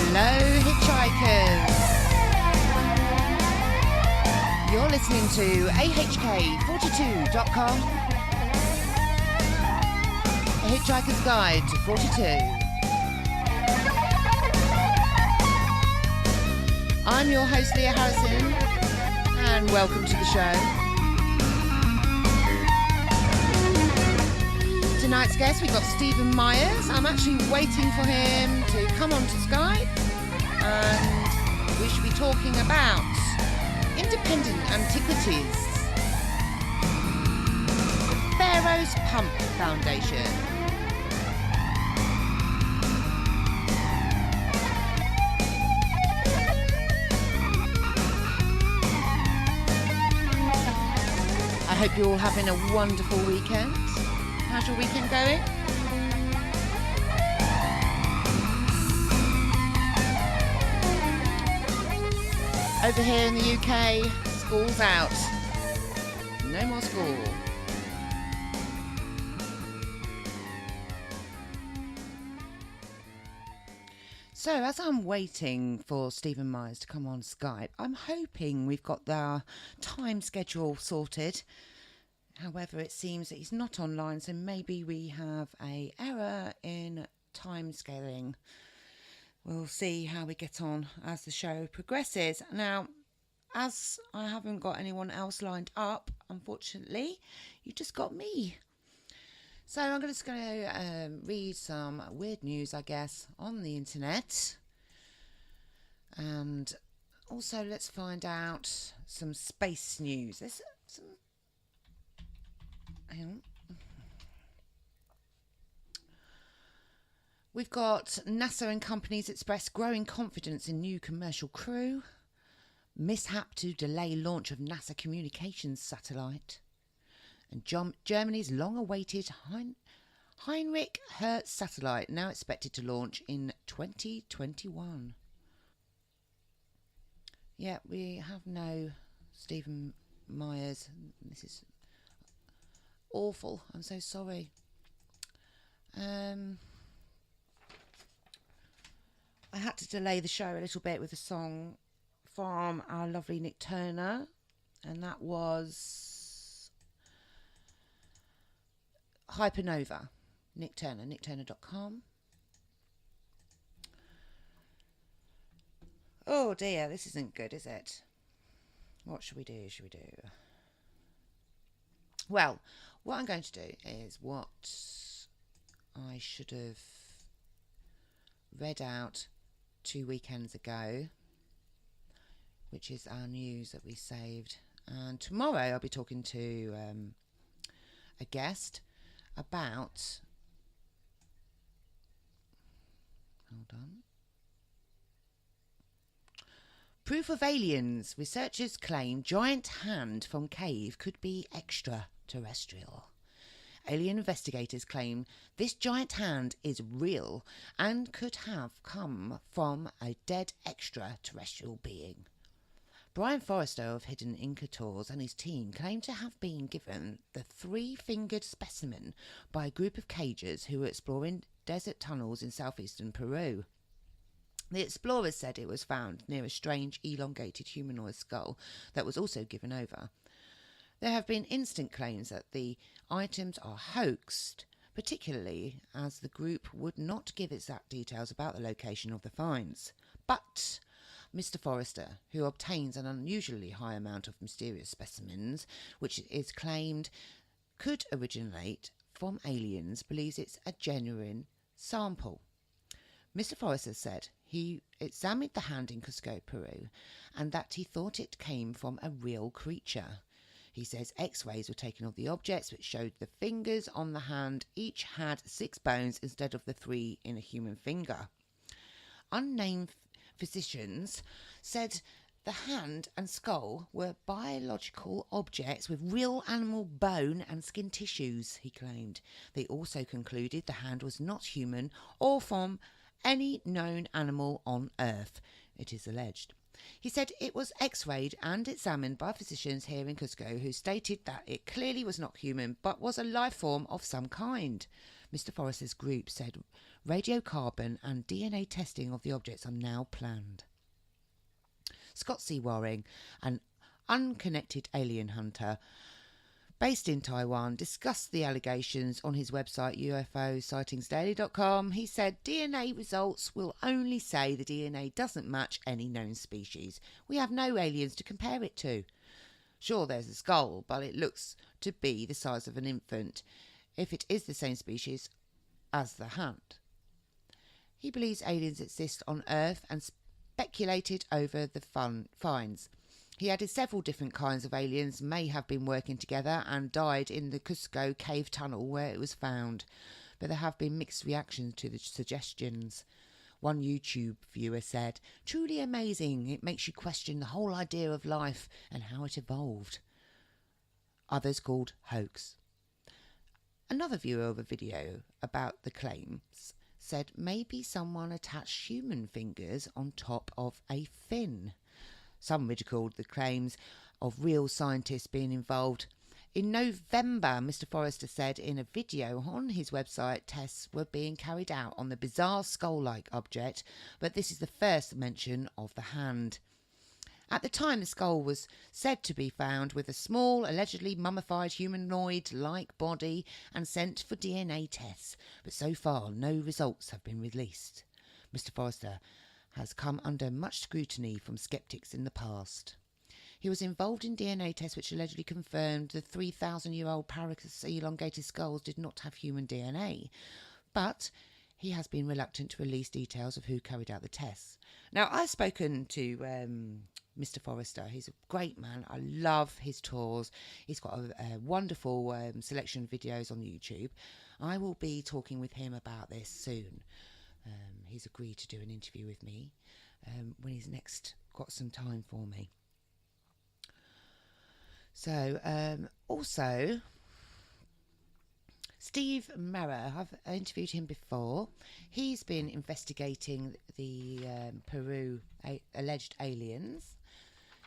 Hello, hitchhikers. You're listening to AHK42.com, A Hitchhiker's Guide to 42. I'm your host, Leah Harrison, and welcome to the show. Tonight's guest, we've got Stephen Myers. I'm actually waiting for him to come onto Skype, and we should be talking about independent antiquities. The Pharaoh's Pump Foundation. I hope you're all having a wonderful weekend. How's your weekend going? Over here in the UK, school's out. No more school. So as I'm waiting for Stephen Myers to come on Skype, I'm hoping we've got the time schedule sorted. However, it seems that he's not online, so maybe we have an error in time scaling. We'll see how we get on as the show progresses. Now, as I haven't got anyone else lined up, unfortunately, you just got me. So I'm just going to read some weird news, I guess, on the internet. And also let's find out some space news. There's some... Hang on. We've got NASA and companies express growing confidence in new commercial crew. Mishap to delay launch of NASA communications satellite. And Germany's long-awaited Heinrich Hertz satellite now expected to launch in 2021. Yeah, we have no Stephen Myers. This is awful. I'm so sorry. I had to delay the show a little bit with a song from our lovely Nick Turner, and that was Hypernova. Nick Turner, nickturner.com. Oh dear, this isn't good, is it? What should we do? Well, what I'm going to do is what I should have read out 2 weekends ago, which is our news that we saved. And tomorrow I'll be talking to a guest about... Hold on. Proof of aliens. Researchers claim giant hand from cave could be extraterrestrial. Alien investigators claim this giant hand is real and could have come from a dead extraterrestrial being. Brian Forrester of Hidden Incators and his team claim to have been given the 3-fingered specimen by a group of cagers who were exploring desert tunnels in southeastern Peru. The explorers said it was found near a strange elongated humanoid skull that was also given over. There have been instant claims that the items are hoaxed, particularly as the group would not give exact details about the location of the finds. But Mr. Forrester, who obtains an unusually high amount of mysterious specimens, which is claimed could originate from aliens, believes it's a genuine sample. Mr. Forrester said he examined the hand in Cusco, Peru, and that he thought it came from a real creature. He says X-rays were taken of the objects, which showed the fingers on the hand each had 6 bones instead of the 3 in a human finger. Unnamed physicians said the hand and skull were biological objects with real animal bone and skin tissues, he claimed. They also concluded the hand was not human or from any known animal on Earth, it is alleged. He said it was x-rayed and examined by physicians here in Cusco who stated that it clearly was not human but was a life form of some kind. Mr. Forrester's group said radiocarbon and DNA testing of the objects are now planned. Scott C. Waring, an unconnected alien hunter based in Taiwan, discussed the allegations on his website UFOsightingsdaily.com. He said DNA results will only say the DNA doesn't match any known species. We have no aliens to compare it to. Sure, there's a skull, but it looks to be the size of an infant, if it is the same species as the hand. He believes aliens exist on Earth and speculated over the finds. He added several different kinds of aliens may have been working together and died in the Cusco cave tunnel where it was found, but there have been mixed reactions to the suggestions. One YouTube viewer said, "Truly amazing, it makes you question the whole idea of life and how it evolved." Others called hoax. Another viewer of a video about the claims said maybe someone attached human fingers on top of a fin. Some ridiculed the claims of real scientists being involved. In November, Mr. Forrester said in a video on his website tests were being carried out on the bizarre skull-like object, but this is the first mention of the hand. At the time, the skull was said to be found with a small, allegedly mummified humanoid-like body and sent for DNA tests, but so far no results have been released. Mr. Forrester has come under much scrutiny from skeptics in the past. He was involved in DNA tests which allegedly confirmed the 3,000-year-old PHARAOH'S elongated skulls did not have human DNA, but he has been reluctant to release details of who carried out the tests. Now, I've spoken to Mr. Forrester. He's a great man. I love his tours. He's got a wonderful selection of videos on YouTube. I will be talking with him about this soon. He's agreed to do an interview with me when he's next got some time for me. So, also, Steve Merra, I've interviewed him before. He's been investigating the Peru alleged aliens.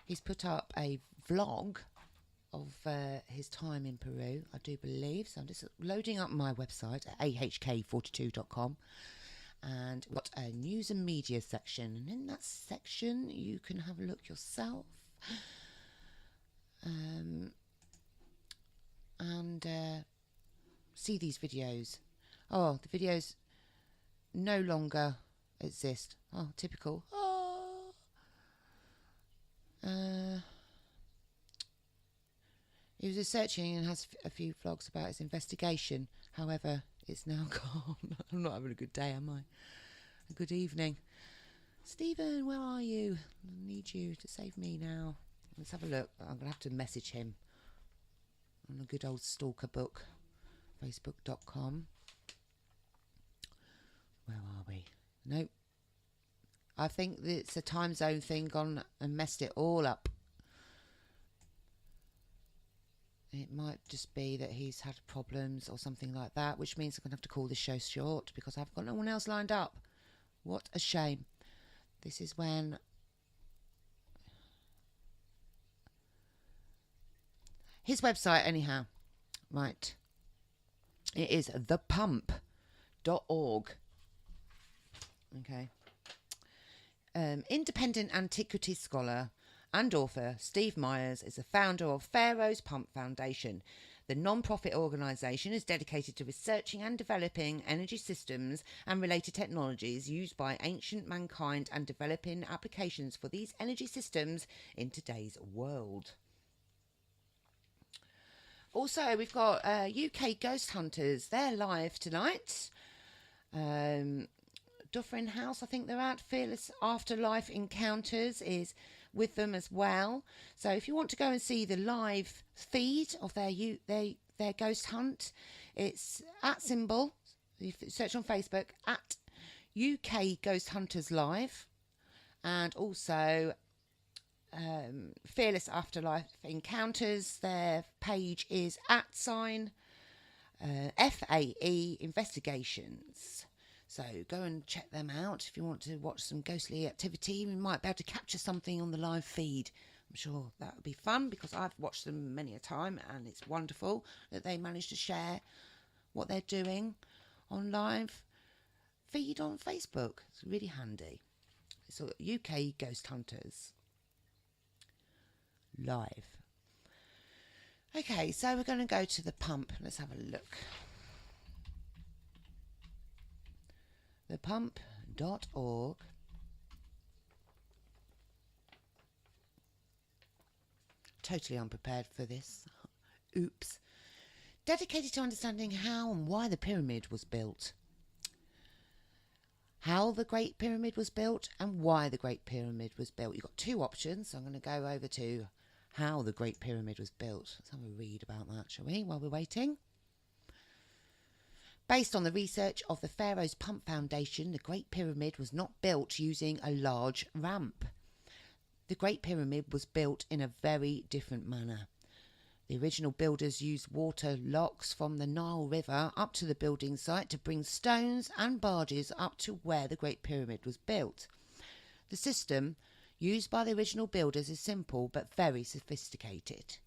He's put up a vlog of his time in Peru, I do believe. So I'm just loading up my website at ahk42.com. And we've got a news and media section, and in that section you can have a look yourself and see these videos. Oh, the videos no longer exist. Oh, typical. Oh. He was researching and has a few vlogs about his investigation. However, it's now gone. I'm not having a good day, am I? A good evening. Stephen, where are you? I need you to save me now. Let's have a look. I'm going to have to message him on a good old stalker book. Facebook.com. Where are we? Nope. I think it's a time zone thing gone and messed it all up. It might just be that he's had problems or something like that, which means I'm going to have to call this show short because I've got no one else lined up. What a shame. This is when his website, anyhow. Right. It is thepump.org. Okay. Independent antiquities scholar and author Steve Myers is the founder of PHARAOH'S Pump Foundation. The non-profit organisation is dedicated to researching and developing energy systems and related technologies used by ancient mankind and developing applications for these energy systems in today's world. Also, we've got UK Ghost Hunters. They're live tonight. Dufferin House, I think they're at. Fearless Afterlife Encounters is with them as well. So if you want to go and see the live feed of their ghost hunt, it's at symbol, you search on Facebook, at UK Ghost Hunters Live, and also Fearless Afterlife Encounters. Their page is at FAE Investigations. So go and check them out if you want to watch some ghostly activity. We might be able to capture something on the live feed. I'm sure that would be fun because I've watched them many a time and it's wonderful that they manage to share what they're doing on live feed on Facebook. It's really handy. So UK Ghost Hunters live. Okay, so we're going to go to the pump. Let's have a look. Thepump.org. Totally unprepared for this. Oops. Dedicated to understanding how and why the pyramid was built. How the Great Pyramid was built and why the Great Pyramid was built. You've got two options. So I'm going to go over to how the Great Pyramid was built. Let's have a read about that, shall we, while we're waiting? Based on the research of the Pharaoh's Pump Foundation, the Great Pyramid was not built using a large ramp. The Great Pyramid was built in a very different manner. The original builders used water locks from the Nile River up to the building site to bring stones and barges up to where the Great Pyramid was built. The system used by the original builders is simple but very sophisticated.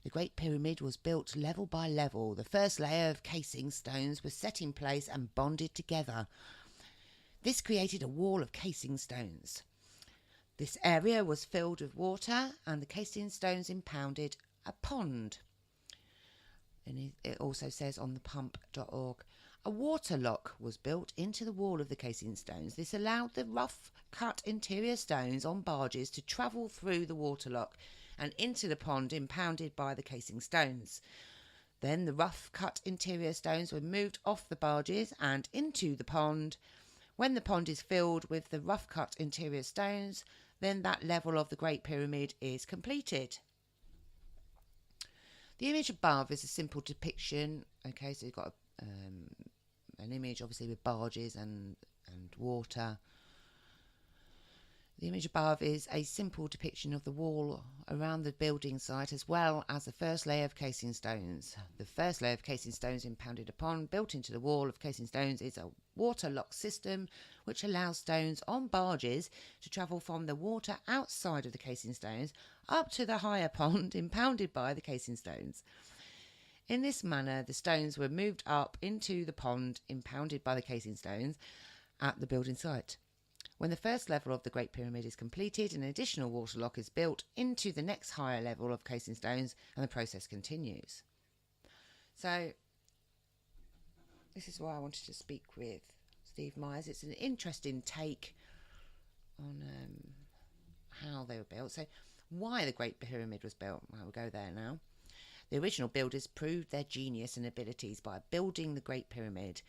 The Great Pyramid was built level by level. The first layer of casing stones was set in place and bonded together. This created a wall of casing stones. This area was filled with water and the casing stones impounded a pond. And it also says on the pump.org, a water lock was built into the wall of the casing stones. This allowed the rough cut interior stones on barges to travel through the water lock and into the pond impounded by the casing stones. Then the rough cut interior stones were moved off the barges and into the pond. When the pond is filled with the rough cut interior stones, then that level of the Great Pyramid is completed. The image above is a simple depiction. Okay, so you've got an image obviously with barges and water. The image above is a simple depiction of the wall around the building site as well as the first layer of casing stones. The first layer of casing stones impounded upon, built into the wall of casing stones, is a water lock system which allows stones on barges to travel from the water outside of the casing stones up to the higher pond impounded by the casing stones. In this manner, the stones were moved up into the pond impounded by the casing stones at the building site. When the first level of the Great Pyramid is completed, an additional water lock is built into the next higher level of casing stones and the process continues. So this is why I wanted to speak with Steve Myers. It's an interesting take on how they were built. So why the Great Pyramid was built, well, we'll go there now. The original builders proved their genius and abilities by building the Great Pyramid.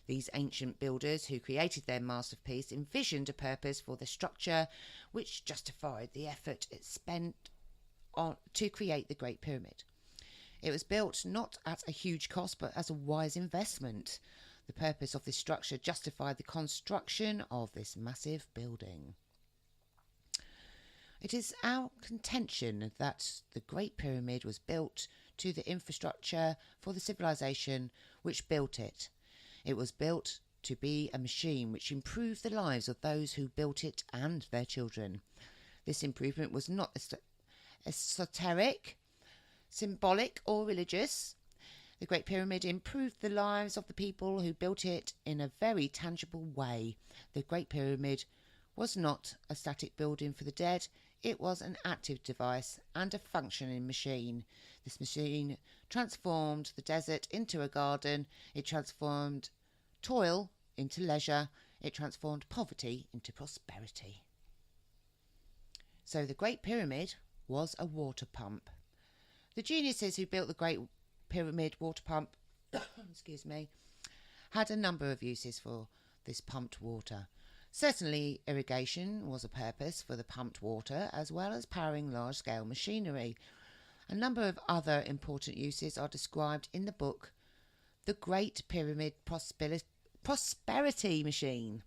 These ancient builders who created their masterpiece envisioned a purpose for the structure which justified the effort it spent to create the Great Pyramid. It was built not at a huge cost but as a wise investment. The purpose of this structure justified the construction of this massive building. It is our contention that the Great Pyramid was built to the infrastructure for the civilization which built it. It was built to be a machine which improved the lives of those who built it and their children. This improvement was not esoteric, symbolic or religious. The Great Pyramid improved the lives of the people who built it in a very tangible way. The Great Pyramid was not a static building for the dead. It was an active device and a functioning machine. This machine transformed the desert into a garden. It transformed toil into leisure. It transformed poverty into prosperity. So the Great Pyramid was a water pump. The geniuses who built the Great Pyramid water pump excuse me, had a number of uses for this pumped water. Certainly irrigation was a purpose for the pumped water, as well as powering large-scale machinery. A number of other important uses are described in the book The Great Pyramid Prosperity Machine.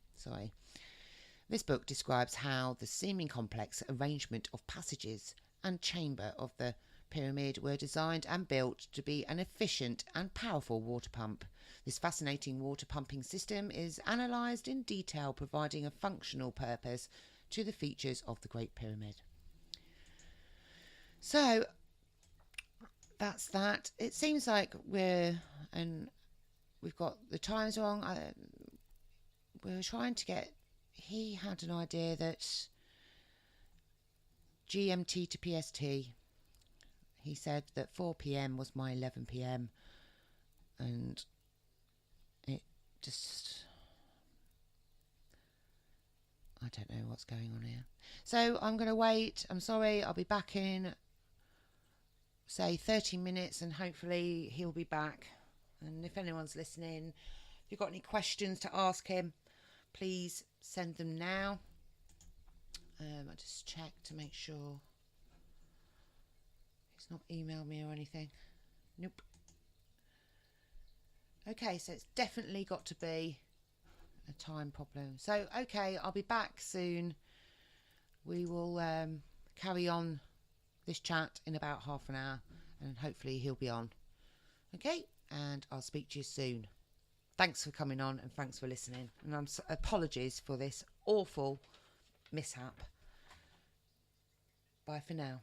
This book describes how the seeming complex arrangement of passages and chamber of the pyramid were designed and built to be an efficient and powerful water pump. This fascinating water pumping system is analysed in detail, providing a functional purpose to the features of the Great Pyramid. So that's that. It seems like we're we've got the times wrong. We were trying to get... He had an idea that GMT to PST. He said that 4 p.m. was my 11 p.m. and it just... I don't know what's going on here. So I'm going to wait. I'm sorry. I'll be back in, say, 30 minutes, and hopefully he'll be back. And if anyone's listening, if you've got any questions to ask him, please send them now. I just check to make sure he's not emailed me or anything. Nope. Okay, so it's definitely got to be a time problem. So, okay, I'll be back soon. We will carry on this chat in about half an hour, and hopefully he'll be on. Okay, and I'll speak to you soon. Thanks for coming on, and thanks for listening. And apologies for this awful mishap. Bye for now.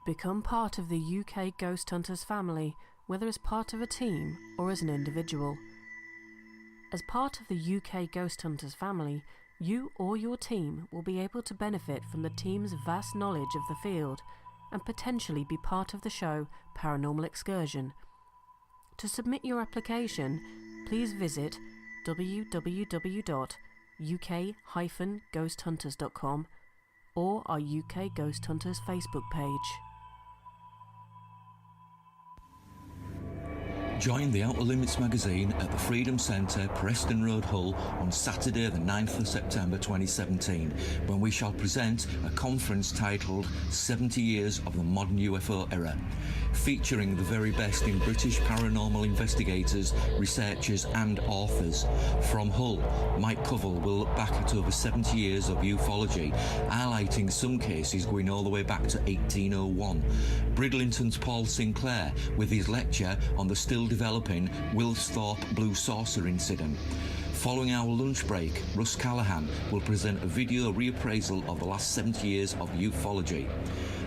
Become part of the UK Ghost Hunters family, whether as part of a team or as an individual. As part of the UK Ghost Hunters family, you or your team will be able to benefit from the team's vast knowledge of the field and potentially be part of the show Paranormal Excursion. To submit your application, please visit www.uk-ghosthunters.com or our UK Ghost Hunters Facebook page. Join the Outer Limits magazine at the Freedom Centre, Preston Road, Hull on Saturday the 9th of September 2017, when we shall present a conference titled 70 Years of the Modern UFO Era, featuring the very best in British paranormal investigators, researchers and authors. From Hull, Mike Covell will look back at over 70 years of ufology, highlighting some cases going all the way back to 1801. Bridlington's Paul Sinclair with his lecture on the still developing Wilsthorpe Blue Saucer incident. Following our lunch break, Russ Callahan will present a video reappraisal of the last 70 years of ufology.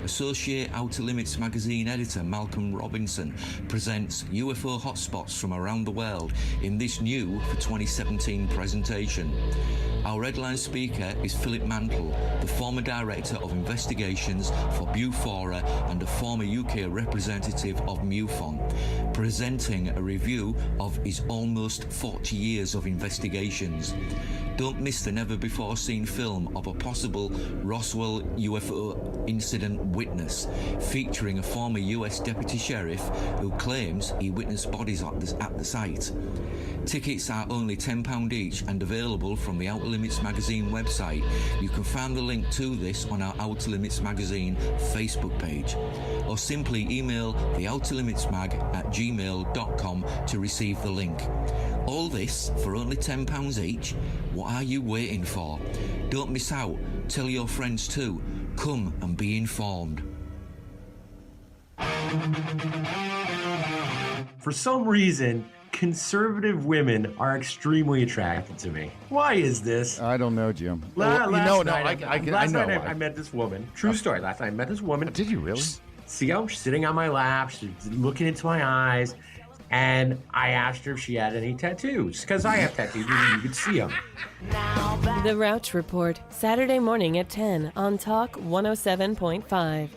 Associate Outer Limits magazine editor Malcolm Robinson presents UFO hotspots from around the world in this new for 2017 presentation. Our headline speaker is Philip Mantle, the former Director of Investigations for BUFORA and a former UK representative of MUFON, presenting a review of his almost 40 years of investigations. Don't miss the never-before-seen film of a possible Roswell UFO incident witness, featuring a former US Deputy Sheriff who claims he witnessed bodies at the site. Tickets are only £10 each and available from the Outer Limits magazine website. You can find the link to this on our Outer Limits magazine Facebook page, or simply email theouterlimitsmag@gmail.com to receive the link. All this for only £10 each? What are you waiting for? Don't miss out. Tell your friends too. Come and be informed. For some reason, conservative women are extremely attracted to me. Why is this? I don't know, Jim. Last night I met this woman. True story. Last night I met this woman. Did you really? See how she's sitting on my lap. She's looking into my eyes. And I asked her if she had any tattoos, because I have tattoos, and you could see them. The Rauch Report, Saturday morning at 10 on Talk 107.5.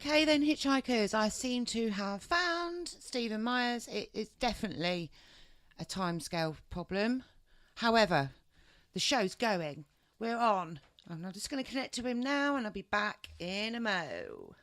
Okay then, hitchhikers, I seem to have found Stephen Myers. It is definitely a timescale problem. However, the show's going. We're on. I'm just going to connect to him now and I'll be back in a mo.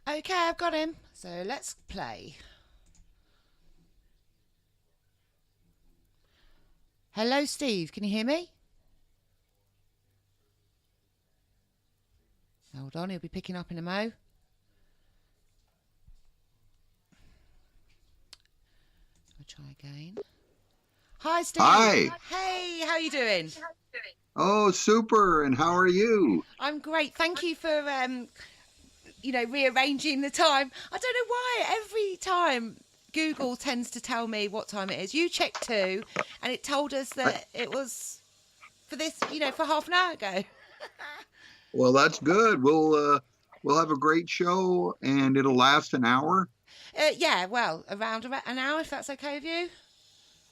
Okay, I've got him. So let's play. Hello, Steve. Can you hear me? Hold on, he'll be picking up in a mo. I'll try again. Hi, Steve. Hi. Hey, how you doing? Oh, super. And how are you? I'm great. Thank you for rearranging the time. I don't know why every time Google tends to tell me what time it is. You checked too, and it told us that it was for this, for half an hour ago. Well, that's good. We'll have a great show, and it'll last an hour. Yeah, well, around an hour, if that's okay with you.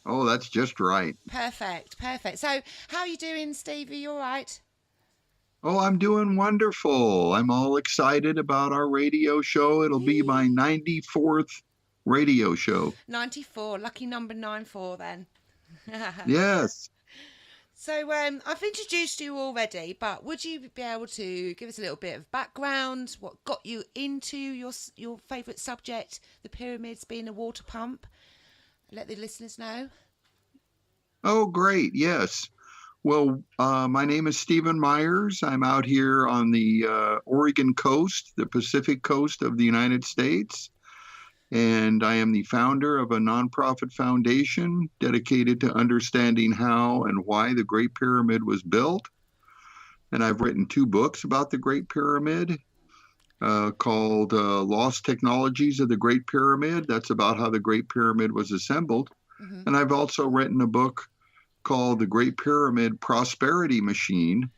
Oh, that's just right. Perfect. So, how are you doing, Steve? Are you all right? Oh, I'm doing wonderful. I'm all excited about our radio show. It'll be my 94th radio show. 94, lucky number 94 then. Yes. So I've introduced you already, but would you be able to give us a little bit of background? What got you into your favourite subject, the pyramids being a water pump? Let the listeners know. Oh, great. Yes. Well, my name is Stephen Myers. I'm out here on the Oregon coast, the Pacific coast of the United States. And I am the founder of a nonprofit foundation dedicated to understanding how and why the Great Pyramid was built. And I've written 2 books about the Great Pyramid called Lost Technologies of the Great Pyramid. That's about how the Great Pyramid was assembled. Mm-hmm. And I've also written a book called The Great Pyramid Prosperity Machine.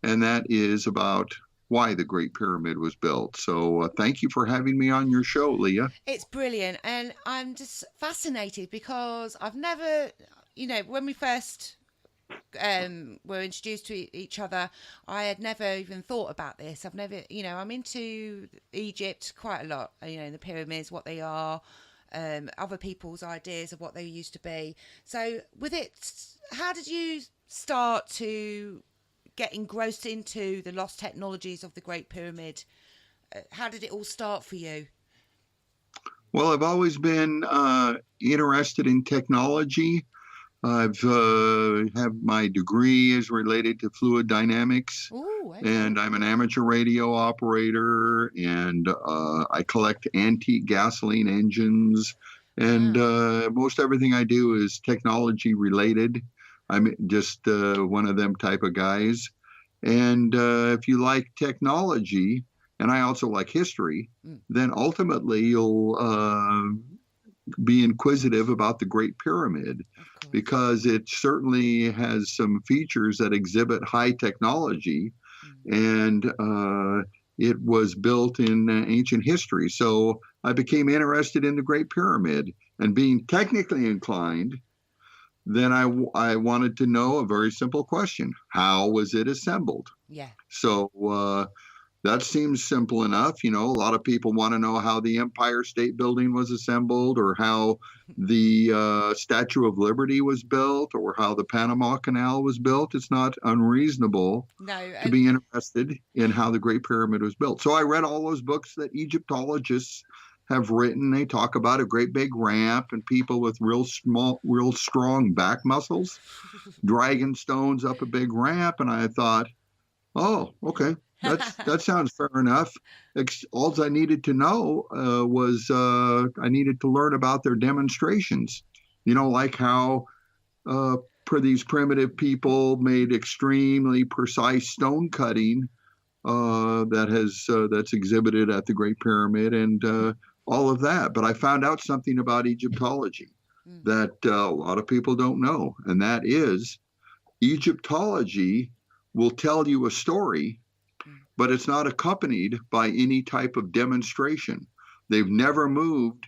And that is about why the Great Pyramid was built. So thank you for having me on your show, Leah. It's brilliant. And I'm just fascinated because I've never, when we first were introduced to each other, I had never even thought about this. I've never, I'm into Egypt quite a lot, the pyramids, what they are, other people's ideas of what they used to be. So with it, how did you start to get engrossed into the lost technologies of the Great Pyramid? How did it all start for you? Well, I've always been interested in technology. I've have my degree is related to fluid dynamics. Ooh, okay. And I'm an amateur radio operator, and I collect antique gasoline engines, and most everything I do is technology related. I'm just one of them type of guys. And if you like technology, and I also like history, then ultimately you'll be inquisitive about the Great Pyramid, because it certainly has some features that exhibit high technology, and it was built in ancient history. So I became interested in the Great Pyramid, and being technically inclined, then I wanted to know a very simple question: how was it assembled? Yeah. So that seems simple enough. A lot of people want to know how the Empire State Building was assembled, or how the Statue of Liberty was built, or how the Panama Canal was built. It's not unreasonable to be interested in how the Great Pyramid was built. So I read all those books that Egyptologists have written. They talk about a great big ramp and people with real strong back muscles, dragging stones up a big ramp. And I thought, oh, okay. That sounds fair enough. All I needed to know was I needed to learn about their demonstrations. Like how these primitive people made extremely precise stone cutting that's exhibited at the Great Pyramid, and all of that. But I found out something about Egyptology that a lot of people don't know, and that is Egyptology will tell you a story, but it's not accompanied by any type of demonstration. They've never moved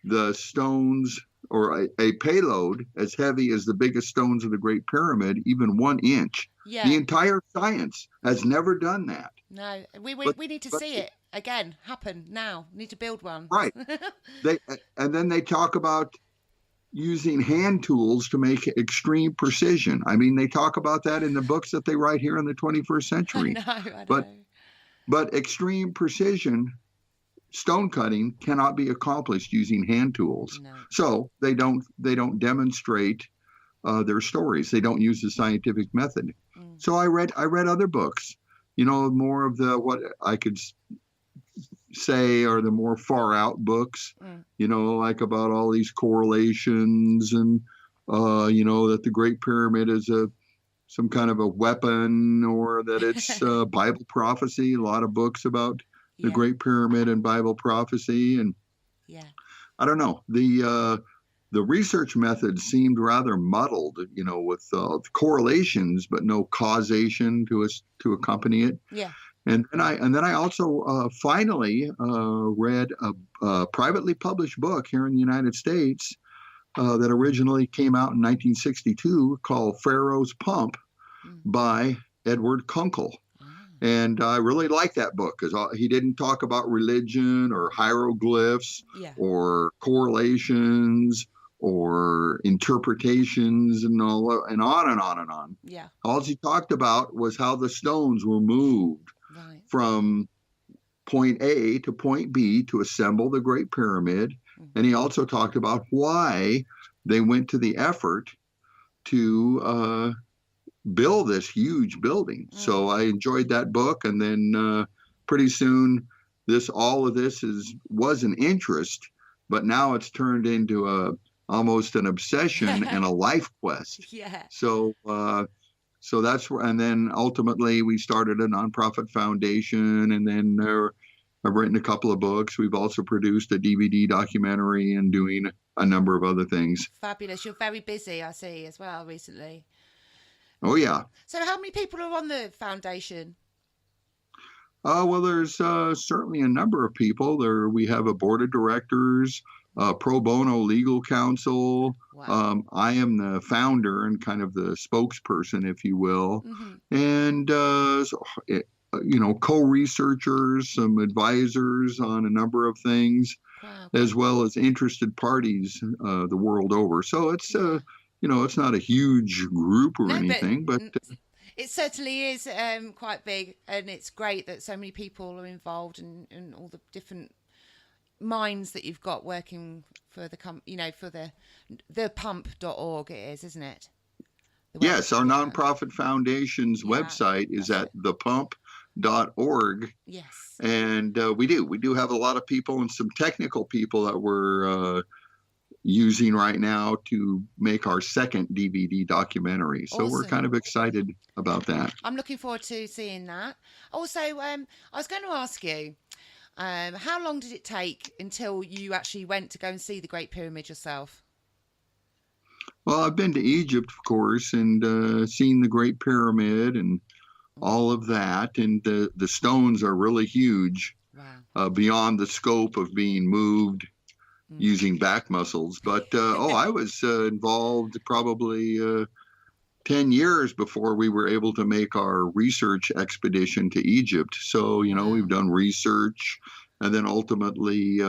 the stones or a payload as heavy as the biggest stones of the Great Pyramid, even 1 inch. Yeah. The entire science has never done that. No, we need to see it again happen now. We need to build one. Right. And then they talk about using hand tools to make extreme precision. I mean, they talk about that in the books that they write here in the 21st century. I know. But extreme precision stone cutting cannot be accomplished using hand tools. No. So they don't demonstrate their stories. They don't use the scientific method. So I read other books, more of the what I could say are the more far out books, like about all these correlations and that the Great Pyramid is some kind of a weapon, or that it's Bible prophecy. A lot of books about the Great Pyramid and Bible prophecy. And I don't know, the research methods seemed rather muddled, with correlations, but no causation to accompany it. Yeah. And then I also finally read a privately published book here in the United States that originally came out in 1962 called Pharaoh's Pump by Edward Kunkel. And I really like that book because he didn't talk about religion or hieroglyphs or correlations or interpretations and all, and on and on and on. Yeah. All he talked about was how the stones were moved from point A to point B to assemble the Great Pyramid. And he also talked about why they went to the effort to build this huge building. So I enjoyed that book. And then pretty soon all of this was an interest, but now it's turned into almost an obsession and a life quest. Yeah. So that's where, and then ultimately we started a nonprofit foundation, and then I've written a couple of books. We've also produced a DVD documentary and doing a number of other things. Fabulous. You're very busy, I see, as well recently. Oh, yeah. So how many people are on the foundation? Well, there's certainly a number of people. We have a board of directors. pro bono legal counsel. Wow. I am the founder and kind of the spokesperson, if you will, and co-researchers, some advisors on a number of things, Wow. as well as interested parties the world over. So it's it's not a huge group or anything, but it certainly is quite big, and it's great that so many people are involved in all the different minds that you've got working for the pump.org. It is, isn't it? Yes, our nonprofit foundation's website is at thepump.org. Yes. And we do have a lot of people and some technical people that we're using right now to make our second DVD documentary. So we're kind of excited about that. I'm looking forward to seeing that. Also, I was going to ask you, how long did it take until you actually went to go and see the Great Pyramid yourself? Well, I've been to Egypt, of course, and seen the Great Pyramid and all of that. And the stones are really huge, beyond the scope of being moved using back muscles. But, I was involved probably 10 years before we were able to make our research expedition to Egypt. So, we've done research, and then ultimately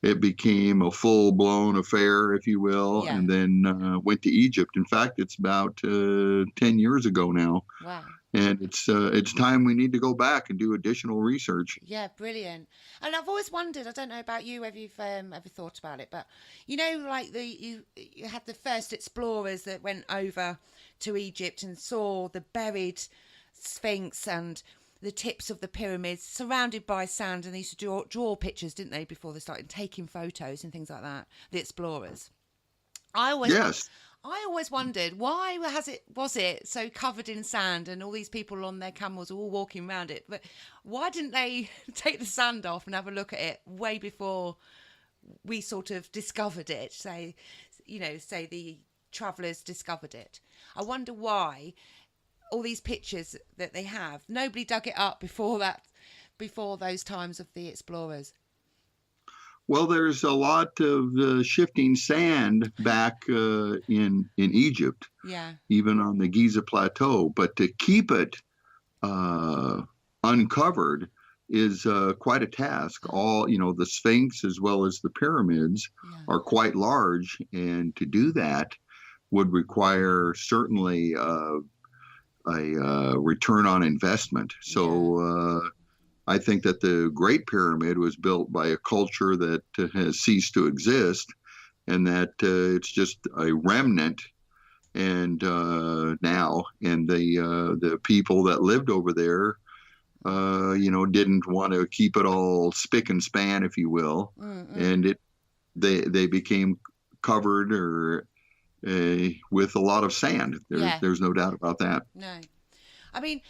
it became a full-blown affair, if you will, and then went to Egypt. In fact, it's about 10 years ago now. Wow. And it's time we need to go back and do additional research. Yeah, brilliant. And I've always wondered, I don't know about you, whether you've ever thought about it, but like you had the first explorers that went over to Egypt and saw the buried Sphinx and the tips of the pyramids surrounded by sand, and they used to draw pictures, didn't they, before they started taking photos and things like that, the explorers. I always wondered, why was it so covered in sand and all these people on their camels all walking around it? But why didn't they take the sand off and have a look at it way before we sort of discovered it? Say the travellers discovered it. I wonder why all these pictures that they have, nobody dug it up before those times of the explorers. Well, there's a lot of shifting sand back in Egypt, even on the Giza Plateau. But to keep it uncovered is quite a task. All the Sphinx as well as the pyramids are quite large, and to do that would require certainly a return on investment. So. I think that the Great Pyramid was built by a culture that has ceased to exist, and that it's just a remnant. And now, and the people that lived over there, didn't want to keep it all spick and span, if you will, and they became covered with a lot of sand. There's no doubt about that. No. I mean,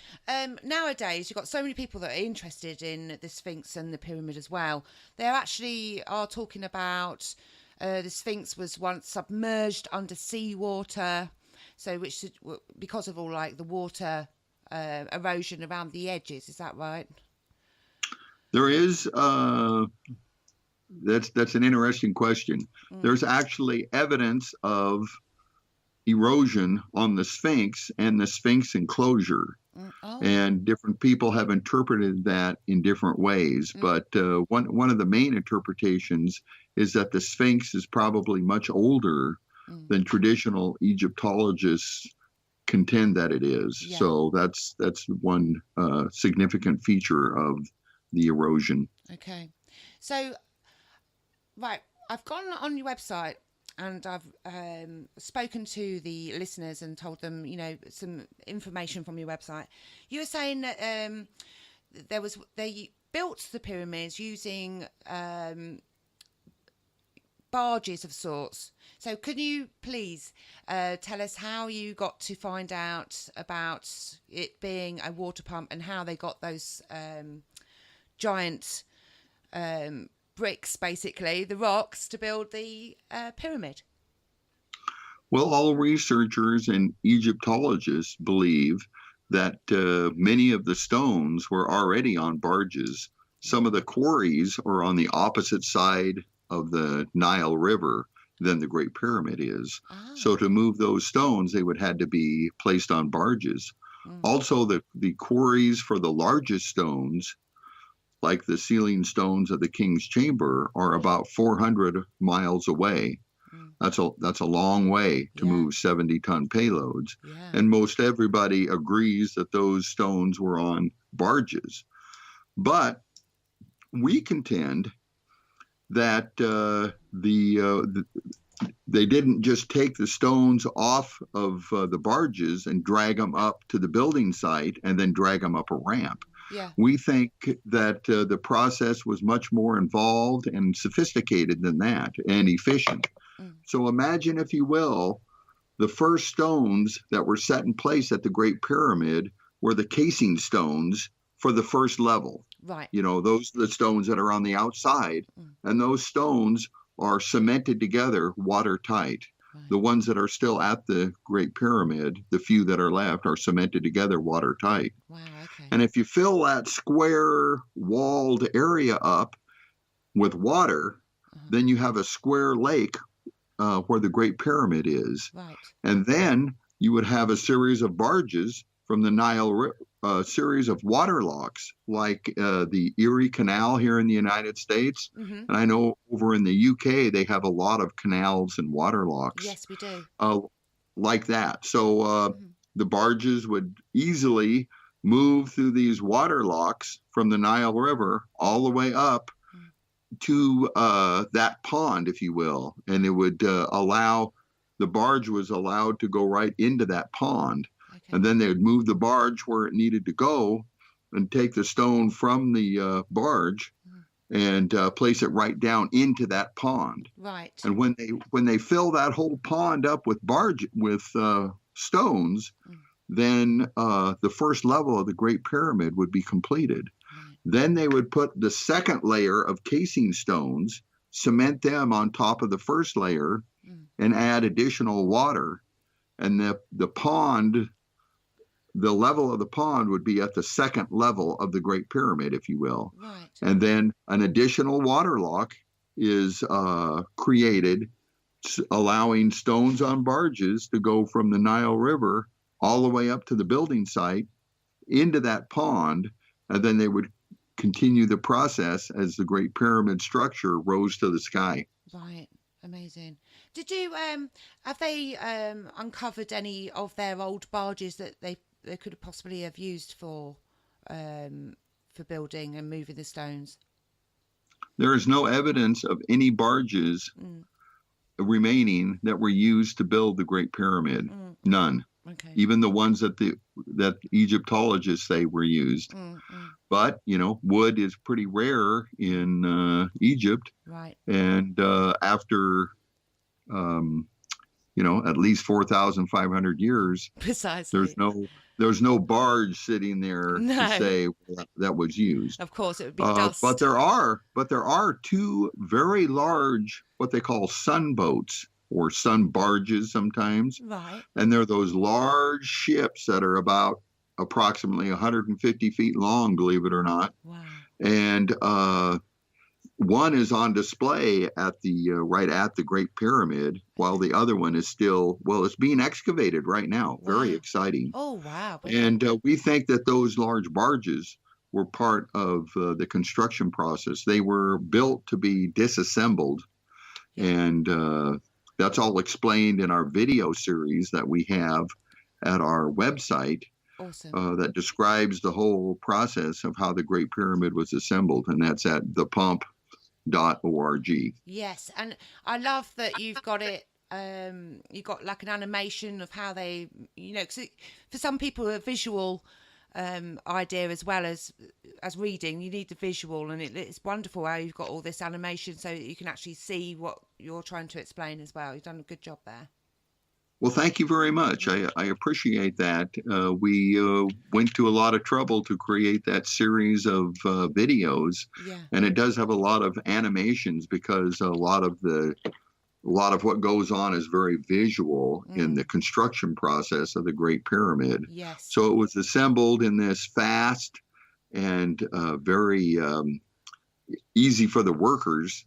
nowadays you've got so many people that are interested in the Sphinx and the pyramid as well. They actually are talking about the Sphinx was once submerged under seawater, so because of all like the water erosion around the edges. Is that right? There is. That's an interesting question. There's actually evidence of erosion on the Sphinx and the Sphinx enclosure. And different people have interpreted that in different ways. But one of the main interpretations is that the Sphinx is probably much older than traditional Egyptologists contend that it is. Yeah. So that's one significant feature of the erosion. Okay. So, right, I've gone on your website and I've spoken to the listeners and told them, some information from your website. You were saying that they built the pyramids using barges of sorts. So could you please tell us how you got to find out about it being a water pump and how they got those giant bricks, basically, the rocks, to build the pyramid? Well, all researchers and Egyptologists believe that many of the stones were already on barges. Some of the quarries are on the opposite side of the Nile River than the Great Pyramid is. Ah. So to move those stones, they would had to be placed on barges. Also, the quarries for the largest stones, like the ceiling stones of the King's Chamber, are about 400 miles away. That's a long way to move 70-ton payloads. Yeah. And most everybody agrees that those stones were on barges. But we contend that they didn't just take the stones off of the barges and drag them up to the building site and then drag them up a ramp. Yeah. We think that the process was much more involved and sophisticated than that, and efficient. So imagine, if you will, the first stones that were set in place at the Great Pyramid were the casing stones for the first level. Right. You know, those are the stones that are on the outside, and those stones are cemented together watertight. Right. The ones that are still at the Great Pyramid, the few that are left, are cemented together watertight. Wow, okay. And if you fill that square walled area up with water, then you have a square lake where the Great Pyramid is. Right. And then you would have a series of barges from the Nile River, a series of water locks, like the Erie Canal here in the United States. And I know over in the UK, they have a lot of canals and water locks. Yes, we do. Like that. So the barges would easily move through these water locks from the Nile River all the way up to that pond, if you will. And it would allow, the barge was allowed to go right into that pond. And then they would move the barge where it needed to go and take the stone from the barge and place it right down into that pond. Right. And when they fill that whole pond up with stones, then the first level of the Great Pyramid would be completed. Then they would put the second layer of casing stones, cement them on top of the first layer, and add additional water. And the pond, the level of the pond would be at the second level of the Great Pyramid, if you will. Right. And then an additional water lock is created, allowing stones on barges to go from the Nile River all the way up to the building site into that pond. And then they would continue the process as the Great Pyramid structure rose to the sky. Right. Amazing. Did you have they uncovered any of their old barges that they could possibly have used for building and moving the stones? There is no evidence of any barges remaining that were used to build the Great Pyramid. None. Okay. Even the ones that Egyptologists say were used. But, you know, wood is pretty rare in Egypt. Right. And after, at least 4,500 years, precisely, there's no barge sitting there to say that was used. Of course, it would be dust. But there are two very large, what they call sun boats, or sun barges sometimes. Right. And they're those large ships that are about approximately 150 feet long, believe it or not. Wow. And one is on display at the right at the Great Pyramid, while the other one is still, it's being excavated right now. Wow. Very exciting. Oh, wow. And we think that those large barges were part of the construction process. They were built to be disassembled. Yeah. And that's all explained in our video series that we have at our website. Awesome. That describes the whole process of how the Great Pyramid was assembled, and that's at thepump.org. Yes, and I love that you've got it. You've got like an animation of how they, cause for some people a visual idea as well as reading, you need the visual, and it's wonderful how you've got all this animation so that you can actually see what you're trying to explain as well. You've done a good job there. Well, thank you very much. I appreciate that. We went to a lot of trouble to create that series of videos, and it does have a lot of animations because a lot of what goes on is very visual in the construction process of the Great Pyramid. Yes. So it was assembled in this fast and very easy for the workers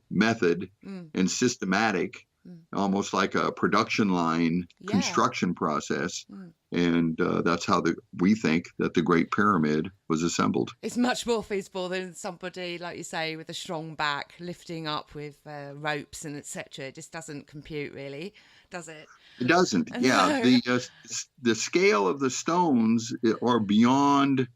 method Mm. and systematic, almost like a production line construction process. And that's how we think that the Great Pyramid was assembled. It's much more feasible than somebody, like you say, with a strong back lifting up with ropes and etc. It just doesn't compute, really, does it? It doesn't. Yeah, the scale of the stones are beyond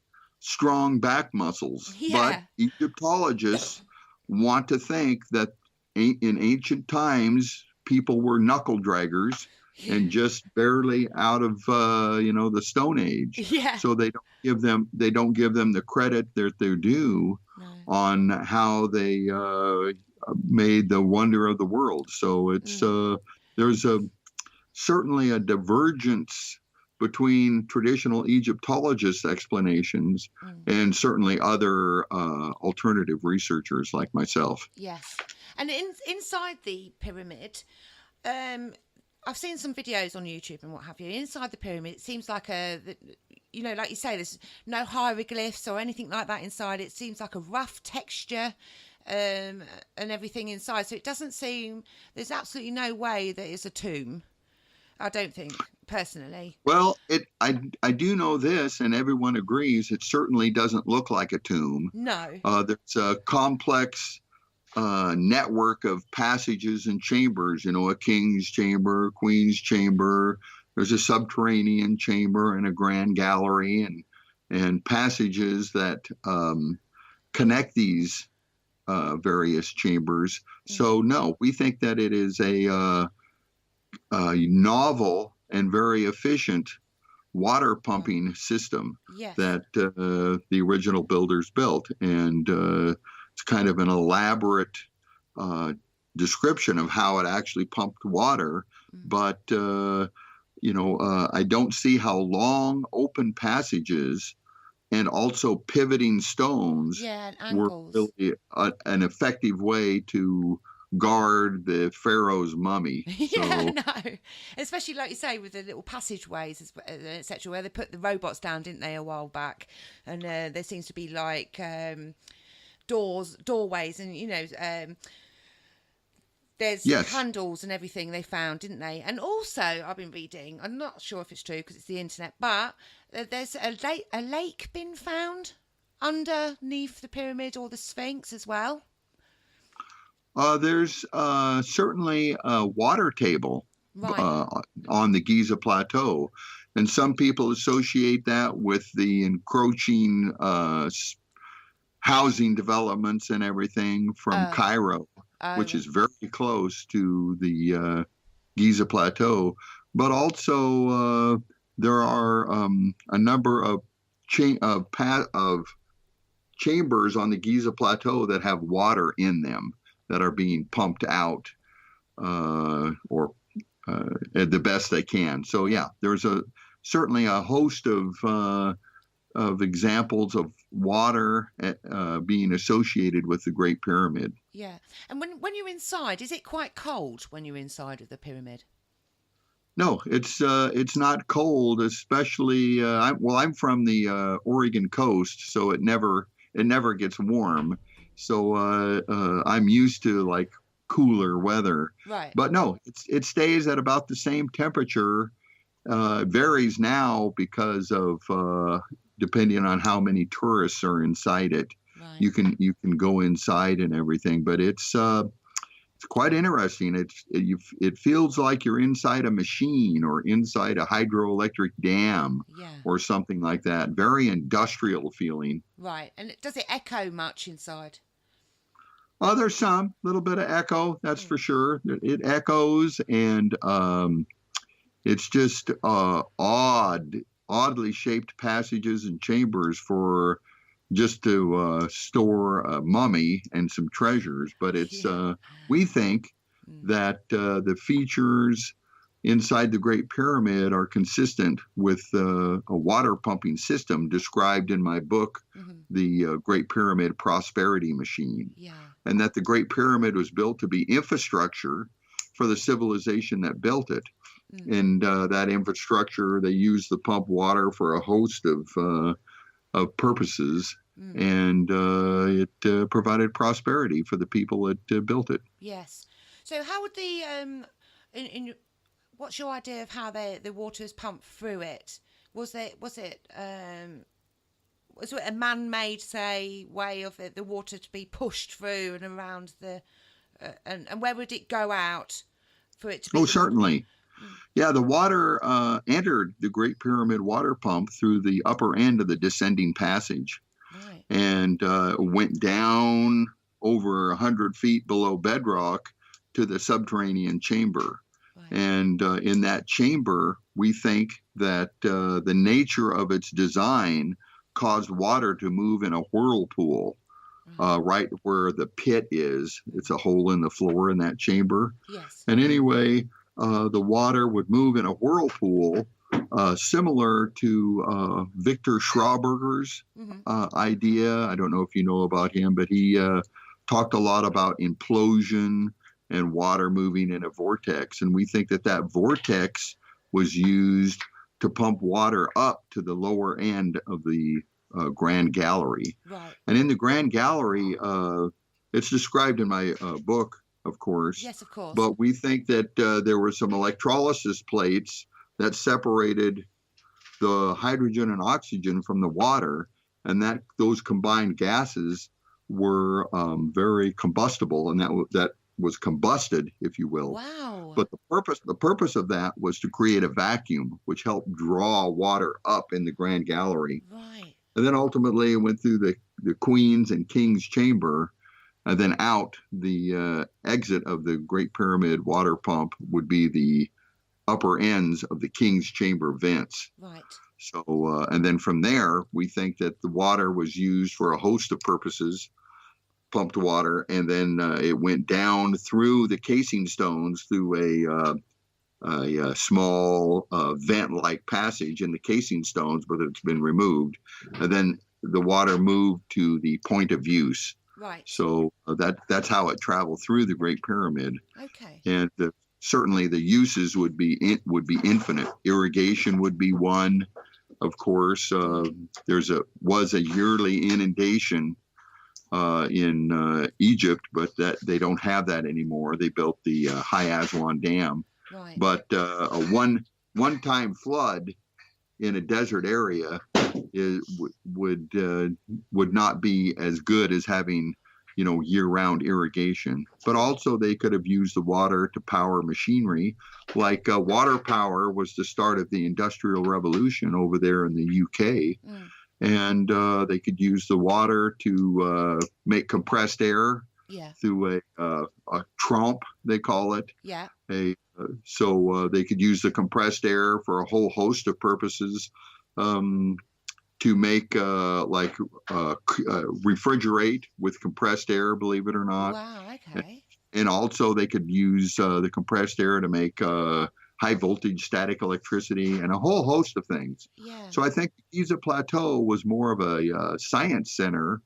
strong back muscles. Yeah. But Egyptologists want to think that in ancient times, people were knuckle draggers and just barely out of the Stone Age. Yeah. So they don't give them the credit that they're due on how they made the wonder of the world. So it's there's certainly a divergence between traditional Egyptologist explanations and certainly other alternative researchers like myself. Yes. And inside the pyramid, I've seen some videos on YouTube and what have you. Inside the pyramid, it seems like like you say, there's no hieroglyphs or anything like that inside. It seems like a rough texture and everything inside. So it doesn't seem, there's absolutely no way that it's a tomb. I don't think, personally. Well, I do know this, and everyone agrees, it certainly doesn't look like a tomb. No. There's a complex network of passages and chambers, a king's chamber, queen's chamber. There's a subterranean chamber and a grand gallery and passages that connect these various chambers. So no, we think that it is a novel and very efficient water pumping system that the original builders built. And it's kind of an elaborate description of how it actually pumped water. But, I don't see how long open passages and also pivoting stones were really an effective way to guard the pharaoh's mummy. Especially like you say with the little passageways, etc., where they put the robots down, didn't they, a while back? And there seems to be like doorways, and there's handles and everything they found, didn't they? And also, I've been reading, I'm not sure if it's true because it's the internet, but there's a lake been found underneath the pyramid or the Sphinx as well. There's certainly a water table on the Giza Plateau, and some people associate that with the encroaching housing developments and everything from Cairo, which is very close to the Giza Plateau. But also there are a number of chambers on the Giza Plateau that have water in them that are being pumped out or at the best they can. So there's certainly a host of examples of water being associated with the Great Pyramid. Yeah. And when you're inside, is it quite cold when you're inside of the pyramid? No, it's not cold, especially I'm from the Oregon coast, so it never gets warm. So I'm used to like cooler weather. Right. But no, it stays at about the same temperature. It varies now because of depending on how many tourists are inside it. Right. You can go inside and everything, but it's quite interesting. It feels like you're inside a machine or inside a hydroelectric dam or something like that. Very industrial feeling. Right. And does it echo much inside? Oh, there's some little bit of echo, that's for sure. It echoes, and it's just oddly shaped passages and chambers for just to store a mummy and some treasures. But it's we think that the features inside the Great Pyramid are consistent with a water pumping system described in my book, The Great Pyramid Prosperity Machine. Yeah. And that the Great Pyramid was built to be infrastructure for the civilization that built it. And that infrastructure, they used the pump water for a host of purposes. and it provided prosperity for the people that built it. Yes. So how would what's your idea of how the water is pumped through it? Was it a man-made, say, way of the water to be pushed through and around and where would it go out for it to be? Oh, certainly. Yeah, the water entered the Great Pyramid water pump through the upper end of the descending passage, Right. and went down over 100 feet below bedrock to the subterranean chamber. Right. And in that chamber, we think that the nature of its design caused water to move in a whirlpool right where the pit is. It's a hole in the floor in that chamber. Yes. And anyway, the water would move in a whirlpool, similar to Victor Schauberger's idea. I don't know if you know about him, but he talked a lot about implosion and water moving in a vortex. And we think that vortex was used to pump water up to the lower end of the Grand Gallery. Right. And in the Grand Gallery, it's described in my book, of course. Yes, of course. But we think that there were some electrolysis plates that separated the hydrogen and oxygen from the water, and that those combined gases were very combustible, and that was combusted, if you will. Wow. But the purpose of that was to create a vacuum, which helped draw water up in the Grand Gallery. Right. And then ultimately it went through the Queen's and King's chamber, and then out the exit of the Great Pyramid water pump would be the upper ends of the King's chamber vents. Right. So, and then from there, we think that the water was used for a host of purposes, pumped water, and then it went down through the casing stones through a small vent-like passage in the casing stones, but it's been removed. And then the water moved to the point of use. Right. So that's how it traveled through the Great Pyramid. Okay. And certainly the uses would be infinite. Irrigation would be one, of course. Was a yearly inundation in Egypt, but that they don't have that anymore. They built the High Aswan Dam. Right. But a one-time flood in a desert area would not be as good as having year-round irrigation. But also they could have used the water to power machinery, like water power was the start of the Industrial Revolution over there in the UK. And they could use the water to make compressed air through a trompe, they call it. Yeah. So they could use the compressed air for a whole host of purposes, to make refrigerate with compressed air, believe it or not. Wow. Okay. And also they could use the compressed air to make high voltage static electricity and a whole host of things. Yeah. So I think the Giza Plateau was more of a science center,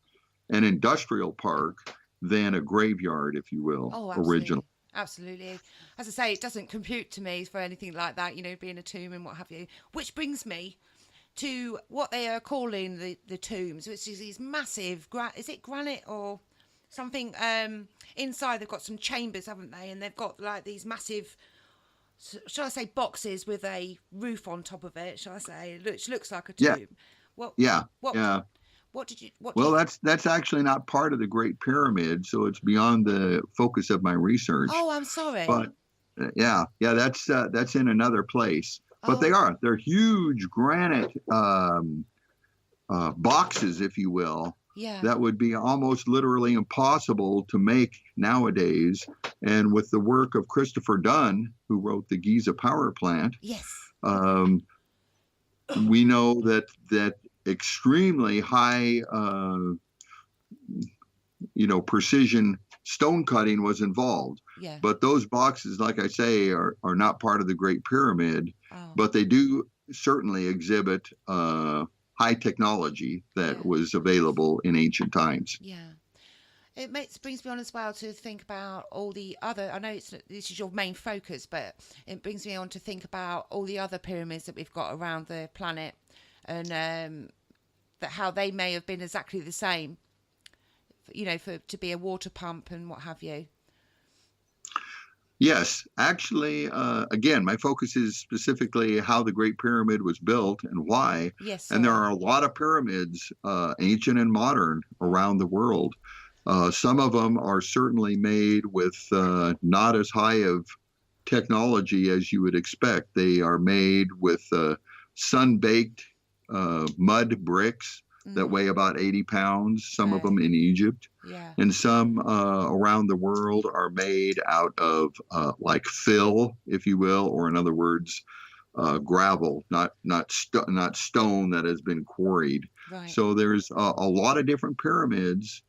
an industrial park, than a graveyard, if you will, original. Absolutely. As I say, it doesn't compute to me for anything like that, being a tomb and what have you. Which brings me to what they are calling the tombs, which is these massive, is it granite or something? Inside they've got some chambers, haven't they? And they've got like these massive, shall I say, boxes with a roof on top of it, shall I say, which looks like a tomb. Yeah. Well, that's actually not part of the Great Pyramid, so it's beyond the focus of my research. Oh, I'm sorry. But that's in another place. But they're huge granite boxes, if you will. Yeah. That would be almost literally impossible to make nowadays. And with the work of Christopher Dunn, who wrote the Giza power plant, yes, we know that extremely high, precision stone cutting was involved. Yeah. But those boxes, like I say, are not part of the Great Pyramid, but they do certainly exhibit high technology that was available in ancient times. Yeah. It brings me on as well to think about all the other, I know this is your main focus, but it brings me on to think about all the other pyramids that we've got around the planet, and that how they may have been exactly the same, you know, to be a water pump and what have you. Yes, actually, again, my focus is specifically how the Great Pyramid was built and why. Yes, And there sorry. are a lot of pyramids, ancient and modern, around the world. Some of them are certainly made with not as high of technology as you would expect. They are made with sun-baked mud bricks that weigh about 80 pounds, some of them in Egypt. Yeah. And some around the world are made out of like fill, if you will, or in other words, gravel, not stone that has been quarried. Right. So there's a lot of different pyramids,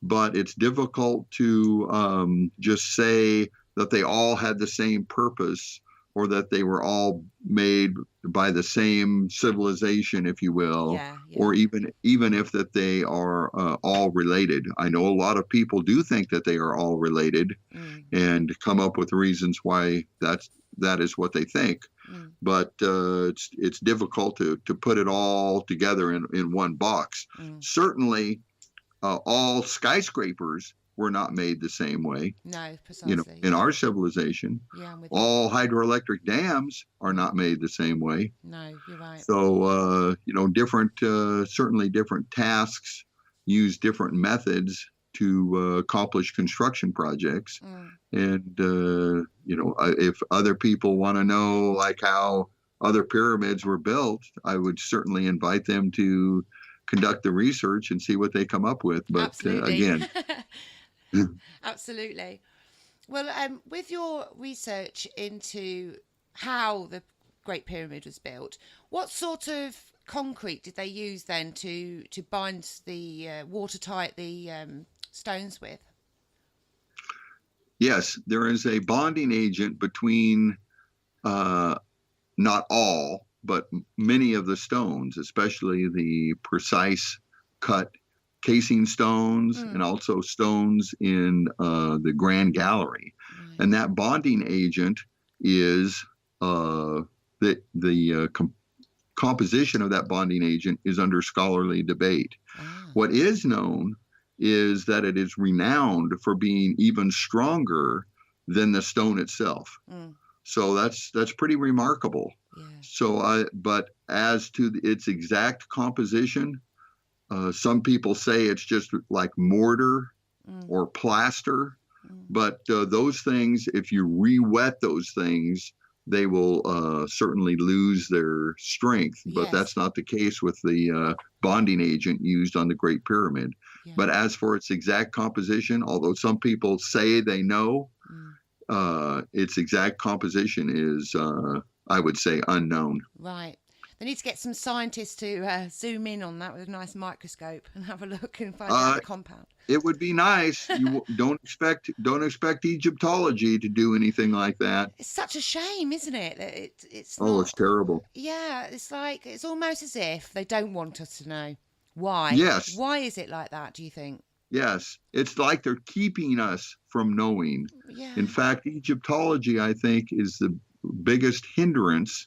but it's difficult to just say that they all had the same purpose or that they were all made by the same civilization, if you will, or even if that they are all related. I know a lot of people do think that they are all related and come up with reasons why that is what they think. But it's difficult to put it all together in one box. Certainly, all skyscrapers were not made the same way. No, precisely. You know, in our civilization, all hydroelectric dams are not made the same way. No, you're right. So, you know, certainly different tasks use different methods to accomplish construction projects. And, you know, if other people want to know like how other pyramids were built, I would certainly invite them to conduct the research and see what they come up with. But again, absolutely. Well, with your research into how the Great Pyramid was built, what sort of concrete did they use then to bind the watertight the stones with? Yes, there is a bonding agent between not all, but many of the stones, especially the precise cut casing stones and also stones in the Grand Gallery. And that bonding agent is the composition of that bonding agent is under scholarly debate. What is known is that it is renowned for being even stronger than the stone itself. So that's pretty remarkable. So, but as to its exact composition, some people say it's just like mortar or plaster. But those things, if you re-wet those things, they will certainly lose their strength. But that's not the case with the bonding agent used on the Great Pyramid. But as for its exact composition, although some people say they know, its exact composition is, I would say, unknown. Right. They need to get some scientists to zoom in on that with a nice microscope and have a look and find out the compound. It would be nice. You don't expect Egyptology to do anything like that. It's such a shame, isn't it? It's not, it's terrible. Yeah, it's like it's almost as if they don't want us to know. Why? Yes. Why is it like that, do you think? Yes, it's like they're keeping us from knowing. Yeah. In fact, Egyptology, I think, is the biggest hindrance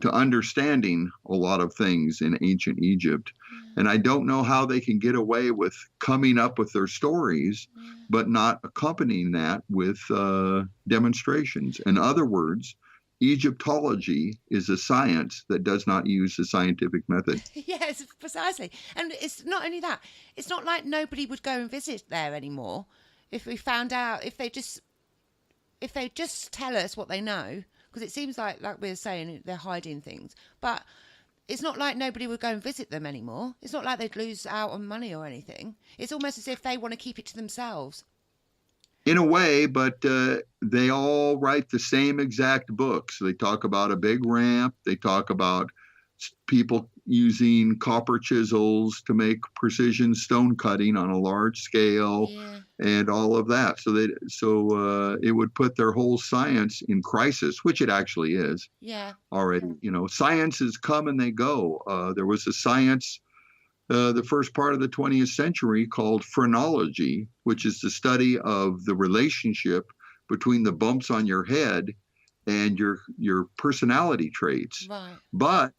to understanding a lot of things in ancient Egypt. And I don't know how they can get away with coming up with their stories, but not accompanying that with demonstrations. In other words, Egyptology is a science that does not use the scientific method. Yes, precisely. And it's not only that, it's not like nobody would go and visit there anymore if we found out, if they just tell us what they know. Because it seems like we were saying, they're hiding things. But it's not like nobody would go and visit them anymore. It's not like they'd lose out on money or anything. It's almost as if they want to keep it to themselves. In a way, but they all write the same exact books. They talk about a big ramp. They talk about people using copper chisels to make precision stone cutting on a large scale, and all of that. So it would put their whole science in crisis, which it actually is. Already. You know, sciences come and they go. There was a science the first part of the 20th century called phrenology, which is the study of the relationship between the bumps on your head and your personality traits. But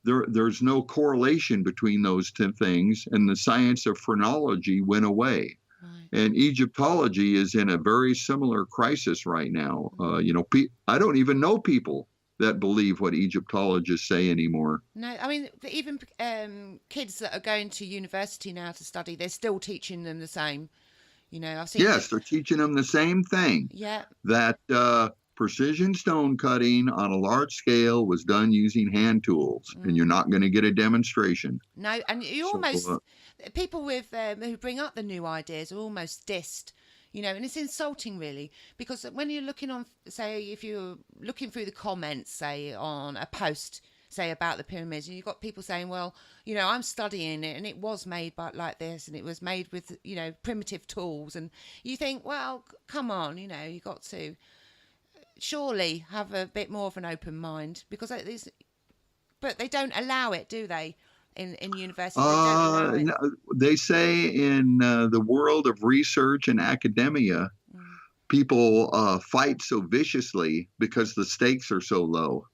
there's no correlation between those two things, and the science of phrenology went away. Right. And Egyptology is in a very similar crisis right now. I don't even know people that believe what Egyptologists say anymore. No, I mean, even kids that are going to university now to study, they're still teaching them the same. I've seen. Yes, they're teaching them the same thing. Yeah. That precision stone cutting on a large scale was done using hand tools, and you're not going to get a demonstration. No, and people with who bring up the new ideas are almost dissed, and it's insulting really, because when you're looking on, say, if you're looking through the comments, say, on a post, say, about the pyramids, and you've got people saying, well, I'm studying it and it was made like this, and it was made with, primitive tools, and you think, well, come on, you got to surely have a bit more of an open mind, because but they don't allow it, do they? In university, no, they say in the world of research and academia, people fight so viciously because the stakes are so low.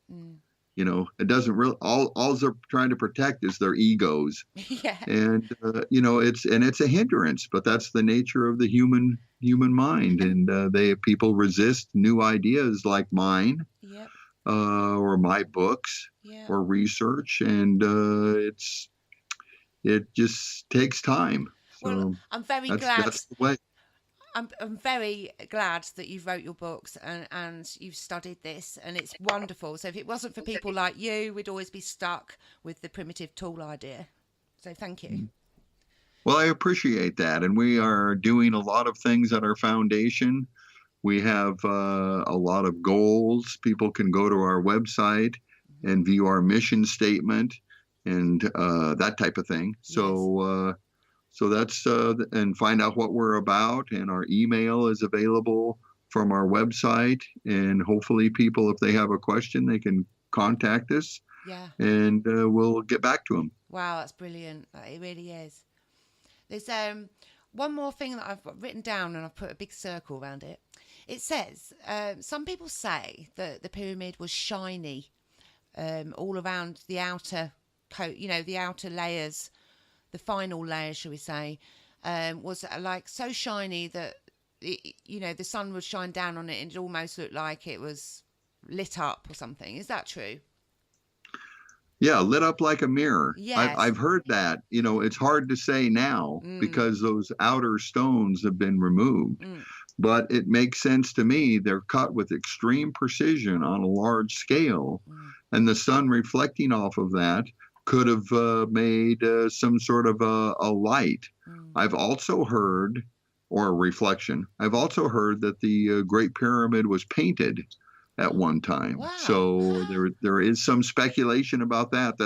It doesn't really, all they're trying to protect is their egos. Yeah. And it's a hindrance, but that's the nature of the human mind. And people resist new ideas like mine. Yep. Or my books, yeah, or research, and it just takes time. So well, I'm very glad. That's the way. I'm very glad that you wrote your books and you've studied this, and it's wonderful. So if it wasn't for people like you, we'd always be stuck with the primitive tool idea. So thank you. Well, I appreciate that, and we are doing a lot of things at our foundation. We have a lot of goals. People can go to our website and view our mission statement and that type of thing. So, so that's and find out what we're about. And our email is available from our website. And hopefully, people, if they have a question, they can contact us. Yeah. And we'll get back to them. Wow, that's brilliant. It really is. There's one more thing that I've written down, and I've put a big circle around it. It says, some people say that the pyramid was shiny all around the outer coat, the outer layers, the final layer, shall we say, was like so shiny that, the sun would shine down on it and it almost looked like it was lit up or something. Is that true? Yeah, lit up like a mirror. Yes. I've heard that. It's hard to say now because those outer stones have been removed. But it makes sense to me. They're cut with extreme precision on a large scale, and the sun reflecting off of that could have made some sort of a light. I've also heard, or a reflection, I've also heard that the Great Pyramid was painted at one time. Wow. So there is some speculation about that.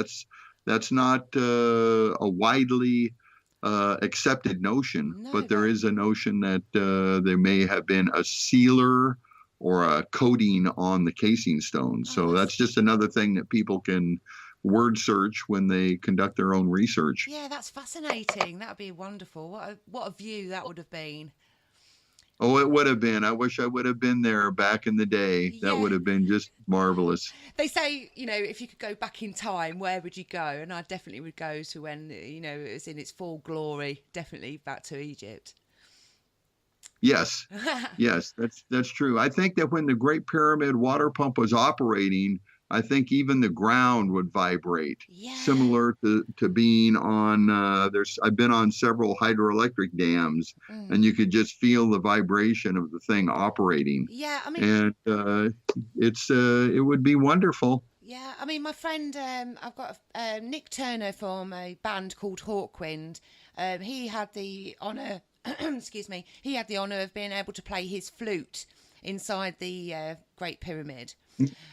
That's not a widely accepted notion, but there is a notion that there may have been a sealer or a coating on the casing stone. So that's just another thing that people can word search when they conduct their own research. Yeah, that's fascinating. That would be wonderful. What a view that would have been. Oh, it would have been. I wish I would have been there back in the day. Yeah. That would have been just marvelous. They say, if you could go back in time, where would you go? And I definitely would go to when, it was in its full glory. Definitely back to Egypt. Yes. Yes, that's true. I think that when the Great Pyramid water pump was operating, I think even the ground would vibrate, similar to being on, I've been on several hydroelectric dams, and you could just feel the vibration of the thing operating. Yeah, I mean, and it would be wonderful. Yeah, I mean, my friend, I've got Nick Turner from a band called Hawkwind. He had the honour, excuse me, he had the honour of being able to play his flute inside the Great Pyramid.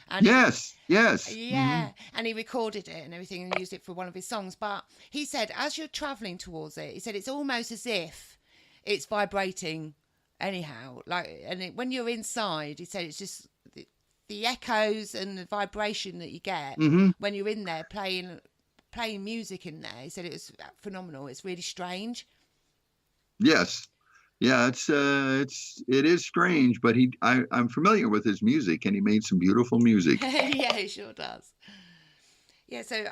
And yes. Yeah, and he recorded it and everything and used it for one of his songs. But he said, as you're travelling towards it, he said it's almost as if it's vibrating anyhow. When you're inside, he said it's just the echoes and the vibration that you get when you're in there playing music in there. He said it was phenomenal. It's really strange. Yes. Yeah, it is strange, but I'm familiar with his music, and he made some beautiful music. Yeah, he sure does. Yeah, so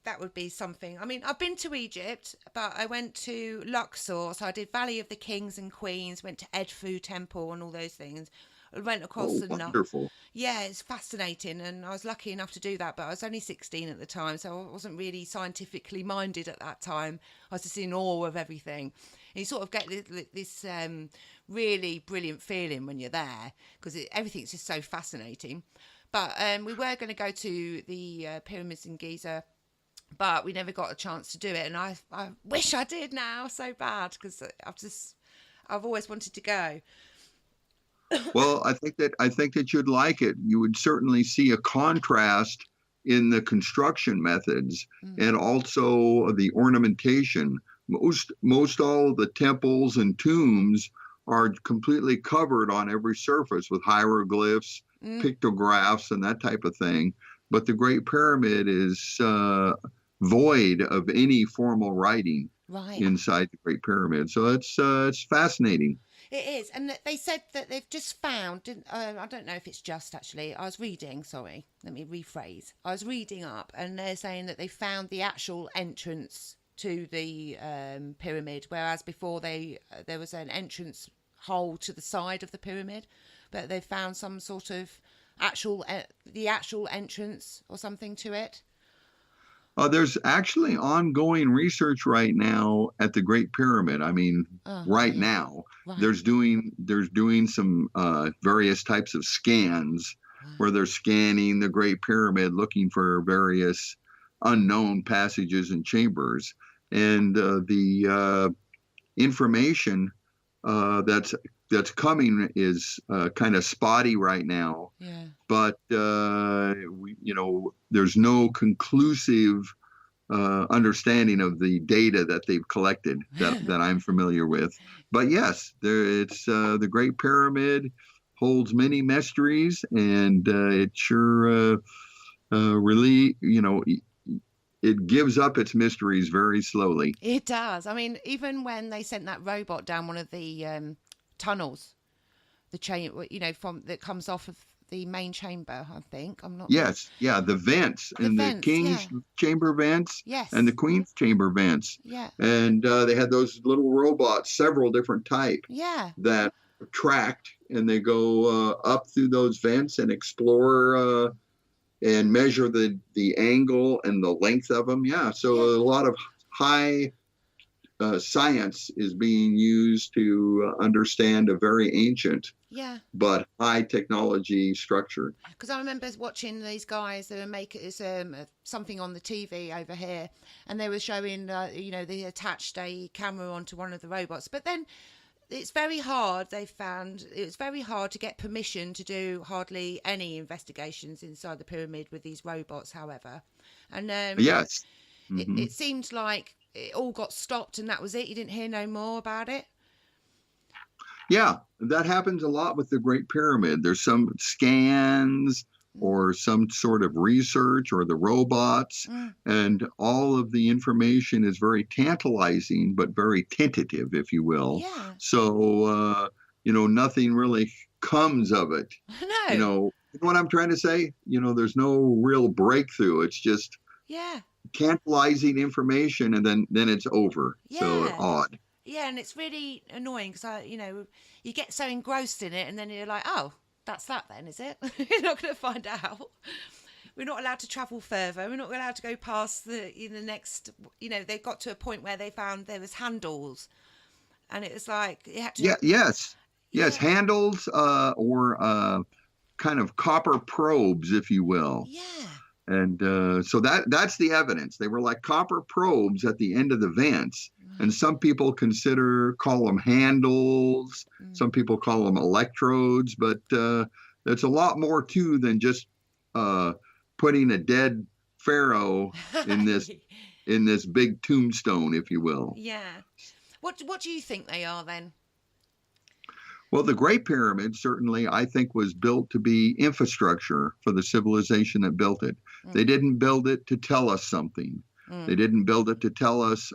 that would be something. I mean, I've been to Egypt, but I went to Luxor, so I did Valley of the Kings and Queens, went to Edfu Temple and all those things. I went across Oh, the Nile. wonderful. Yeah, it's fascinating, and I was lucky enough to do that, but I was only 16 at the time, so I wasn't really scientifically minded at that time. I was just in awe of everything. And you sort of get this really brilliant feeling when you're there, because everything's just so fascinating. But we were going to go to the pyramids in Giza, but we never got a chance to do it. And I wish I did now so bad, because I've always wanted to go. Well, I think that you'd like it. You would certainly see a contrast in the construction methods and also the ornamentation. Most all of the temples and tombs are completely covered on every surface with hieroglyphs, pictographs, and that type of thing. But the Great Pyramid is void of any formal writing inside the Great Pyramid. So it's fascinating. It is, and they said that they've just found, I don't know if it's just actually, I was reading, sorry, let me rephrase. I was reading up, and they're saying that they found the actual entrance to the pyramid, whereas before there was an entrance hole to the side of the pyramid, but they found some sort of the actual entrance or something to it. There's actually ongoing research right now at the Great Pyramid. I mean, now there's doing some various types of scans where they're scanning the Great Pyramid, looking for various unknown passages and chambers, and the information that's coming is kind of spotty right now. Yeah. But there's no conclusive understanding of the data that they've collected that I'm familiar with. But yes, the Great Pyramid holds many mysteries, and it sure really, it gives up its mysteries very slowly. It does. I mean, even when they sent that robot down one of the tunnels, the chain, that comes off of the main chamber, I think. I'm not. Yes, yeah, the vents, the King's chamber vents, yes, and the Queen's chamber vents. Yeah. And they had those little robots, several different type. Yeah. That tracked, and they go up through those vents and explore and measure the angle and the length of them. Yeah, so a lot of high science is being used to understand a very ancient but high technology structure. Because I remember watching these guys that were making something on the TV over here, and they were showing they attached a camera onto one of the robots, but then it's very hard. They found it's very hard to get permission to do hardly any investigations inside the pyramid with these robots, however. And yes, it seemed like it all got stopped and that was it. You didn't hear no more about it. Yeah, that happens a lot with the Great Pyramid. There's some scans or some sort of research or the robots, and all of the information is very tantalizing but very tentative, if you will. Yeah. So nothing really comes of it. No. You know what I'm trying to say? There's no real breakthrough. It's just tantalizing information, and then it's over. Yeah. So odd. Yeah, and it's really annoying because you get so engrossed in it, and then you're like, oh, that's that then, is it? You're not going to find out. We're not allowed to travel further. We're not allowed to go past the next. They got to a point where they found there was handles, and it was like you had to. Yes, handles or kind of copper probes, if you will. Yeah. And so that's the evidence. They were like copper probes at the end of the vents. And some people call them handles. Some people call them electrodes. But there's a lot more to than just putting a dead pharaoh in this big tombstone, if you will. Yeah. What do you think they are then? Well, the Great Pyramid certainly, I think, was built to be infrastructure for the civilization that built it. They didn't build it to tell us something. They didn't build it to tell us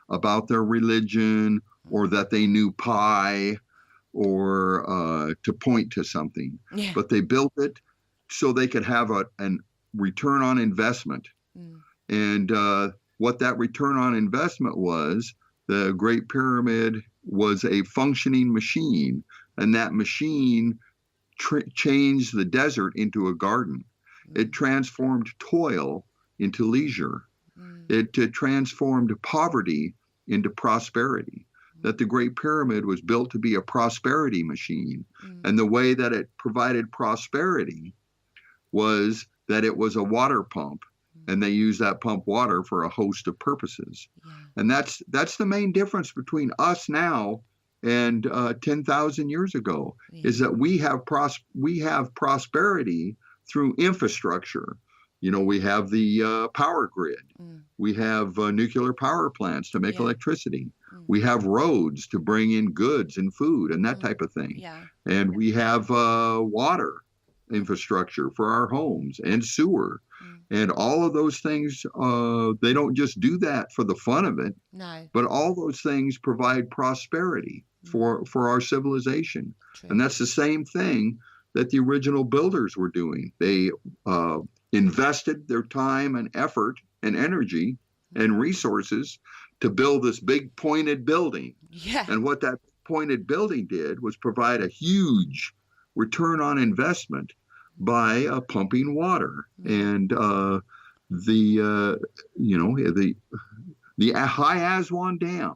about their religion or that they knew pi or to point to something. Yeah. But they built it so they could have return on investment. And what that return on investment was, the Great Pyramid was a functioning machine, and that machine changed the desert into a garden. It transformed toil into leisure. It transformed poverty into prosperity. That the Great Pyramid was built to be a prosperity machine. And the way that it provided prosperity was that it was a water pump, and they used that pump water for a host of purposes. And that's the main difference between us now and 10,000 years ago, is that we have prosperity through infrastructure. You know, we have the power grid. We have nuclear power plants to make electricity. We have roads to bring in goods and food and that type of thing. And we have water infrastructure for our homes and sewer. And all of those things, they don't just do that for the fun of it, but all those things provide prosperity for our civilization. And that's the same thing that the original builders were doing. They invested their time and effort and energy and resources to build this big pointed building. And what that pointed building did was provide a huge return on investment by pumping water. And the High Aswan Dam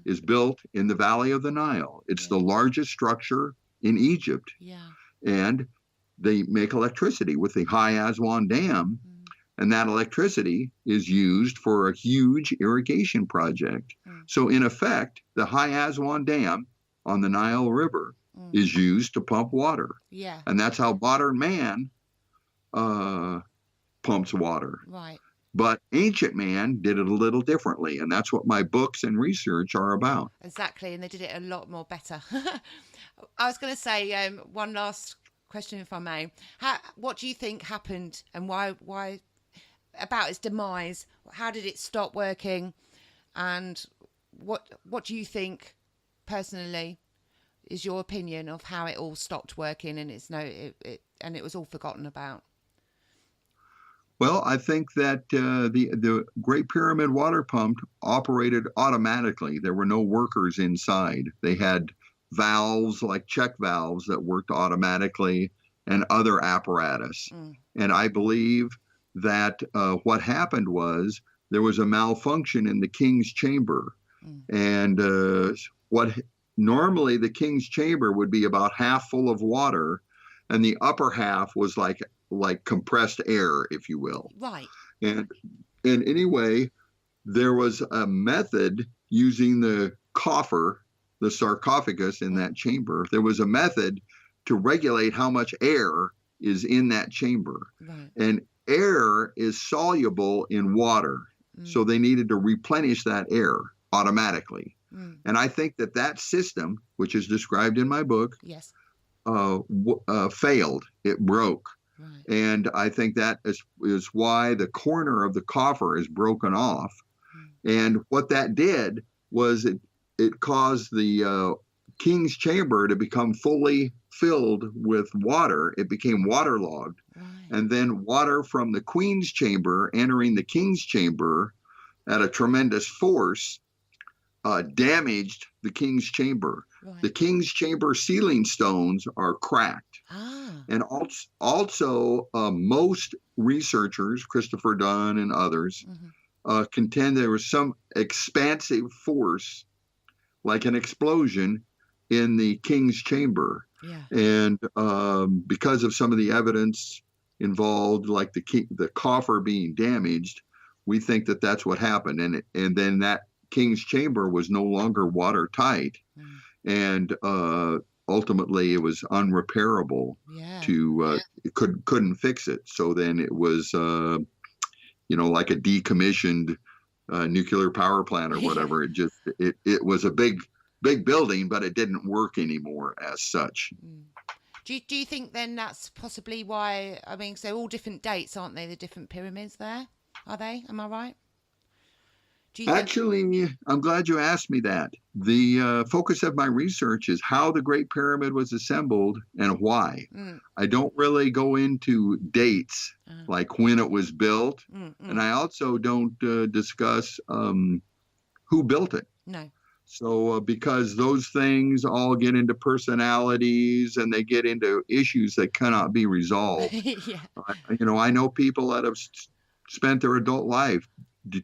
is built in the Valley of the Nile. It's the largest structure in Egypt. And they make electricity with the High Aswan Dam, and that electricity is used for a huge irrigation project. So in effect, the High Aswan Dam on the Nile River is used to pump water. And that's how modern man pumps water. But ancient man did it a little differently, and that's what my books and research are about. Exactly, and they did it a lot more better. I was going to say one last question, if I may. What do you think happened, and why about its demise? How did it stop working, and what do you think personally is your opinion of how it all stopped working and it was all forgotten about? Well, I think that the Great Pyramid water pump operated automatically. There were no workers inside. They had valves, like check valves, that worked automatically, and other apparatus. And I believe that what happened was there was a malfunction in the king's chamber. And what normally the king's chamber would be about half full of water, and the upper half was like compressed air, if you will. And anyway, there was a method using the coffer, the sarcophagus in that chamber. There was a method to regulate how much air is in that chamber. And air is soluble in water. So they needed to replenish that air automatically. And I think that system, which is described in my book, failed. It broke. And I think that is why the corner of the coffer is broken off. And what that did was it caused the king's chamber to become fully filled with water. It became waterlogged. And then water from the queen's chamber entering the king's chamber at a tremendous force damaged the king's chamber. The king's chamber ceiling stones are cracked. And also most researchers, Christopher Dunn and others, contend there was some expansive force, like an explosion, in the king's chamber. And because of some of the evidence involved, like the coffer being damaged, we think that that's what happened. And then that king's chamber was no longer watertight. And ultimately it was unrepairable. It couldn't fix it. So then it was like a decommissioned nuclear power plant or whatever. It was a big building, but it didn't work anymore as such. Do you think then that's possibly why? I mean, so all different dates, aren't they? The different pyramids there, are they? Am I right? Do you think? Actually, I'm glad you asked me that. The focus of my research is how the Great Pyramid was assembled and why. I don't really go into dates, like when it was built, and I also don't discuss who built it. No. So because those things all get into personalities and they get into issues that cannot be resolved. Yeah. I know people that have spent their adult life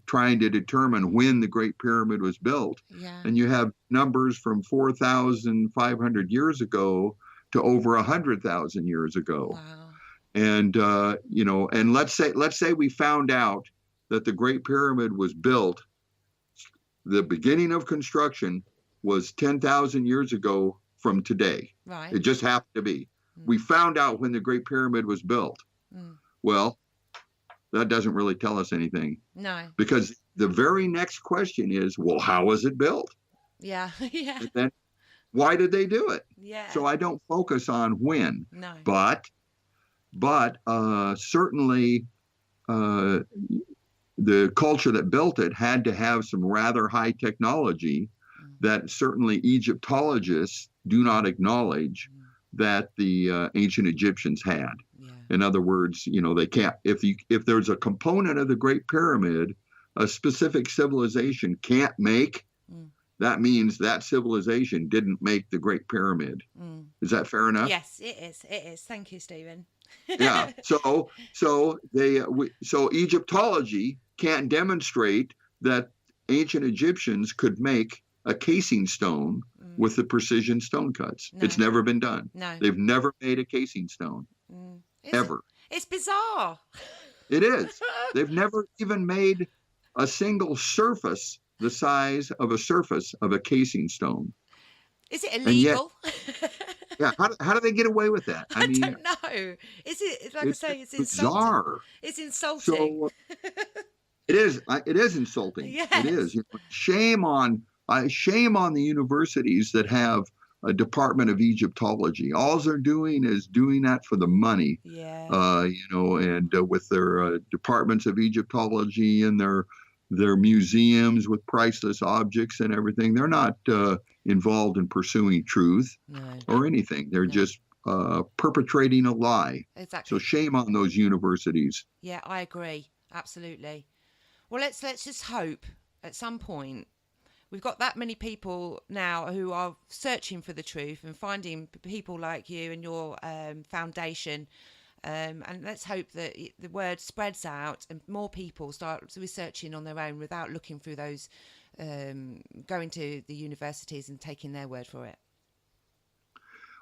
trying to determine when the Great Pyramid was built. Yeah. And you have numbers from 4,500 years ago to over 100,000 years ago. Wow. And and let's say we found out that the Great Pyramid was built. The beginning of construction was 10,000 years ago from today. Right. It just happened to be. We found out when the Great Pyramid was built. Well, that doesn't really tell us anything. No. Because the very next question is, well, how was it built? Yeah. Yeah. And then why did they do it? Yeah. So I don't focus on when. No. But certainly the culture that built it had to have some rather high technology that certainly Egyptologists do not acknowledge that the ancient Egyptians had. Yeah. In other words, they can't, if there's a component of the Great Pyramid a specific civilization can't make, that means that civilization didn't make the Great Pyramid. Is that fair enough? Yes, it is. It is. Thank you, Stephen. Yeah. So Egyptology can't demonstrate that ancient Egyptians could make a casing stone with the precision stone cuts. No. It's never been done. No. They've never made a casing stone. Ever. It's bizarre. It is. They've never even made a single surface the size of a surface of a casing stone. Is it illegal? Yeah. How do they get away with that? I don't know. Is it, like I say, it's insulting. Bizarre. It's insulting. So it is. It is insulting. Yes. It is. Shame on the universities that have a Department of Egyptology. All they're doing is doing that for the money. Yeah. And with their departments of Egyptology and their museums with priceless objects and everything, they're not involved in pursuing truth or anything. They're just perpetrating a lie. Exactly. So shame on those universities. Yeah, I agree. Absolutely. Well, let's just hope at some point we've got that many people now who are searching for the truth and finding people like you and your foundation. And let's hope that the word spreads out and more people start researching on their own without looking through those, going to the universities and taking their word for it.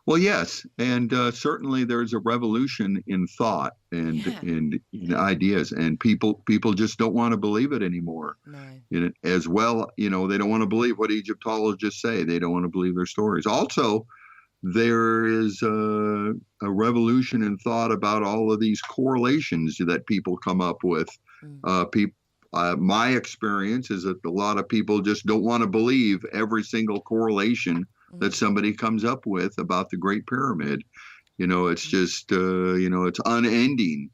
Well, yes, and certainly there's a revolution in thought and in ideas, and people just don't want to believe it anymore. No. As well, they don't want to believe what Egyptologists say. They don't want to believe their stories. Also, there is a revolution in thought about all of these correlations that people come up with. My experience is that a lot of people just don't want to believe every single correlation that somebody comes up with about the Great Pyramid. It's just, it's unending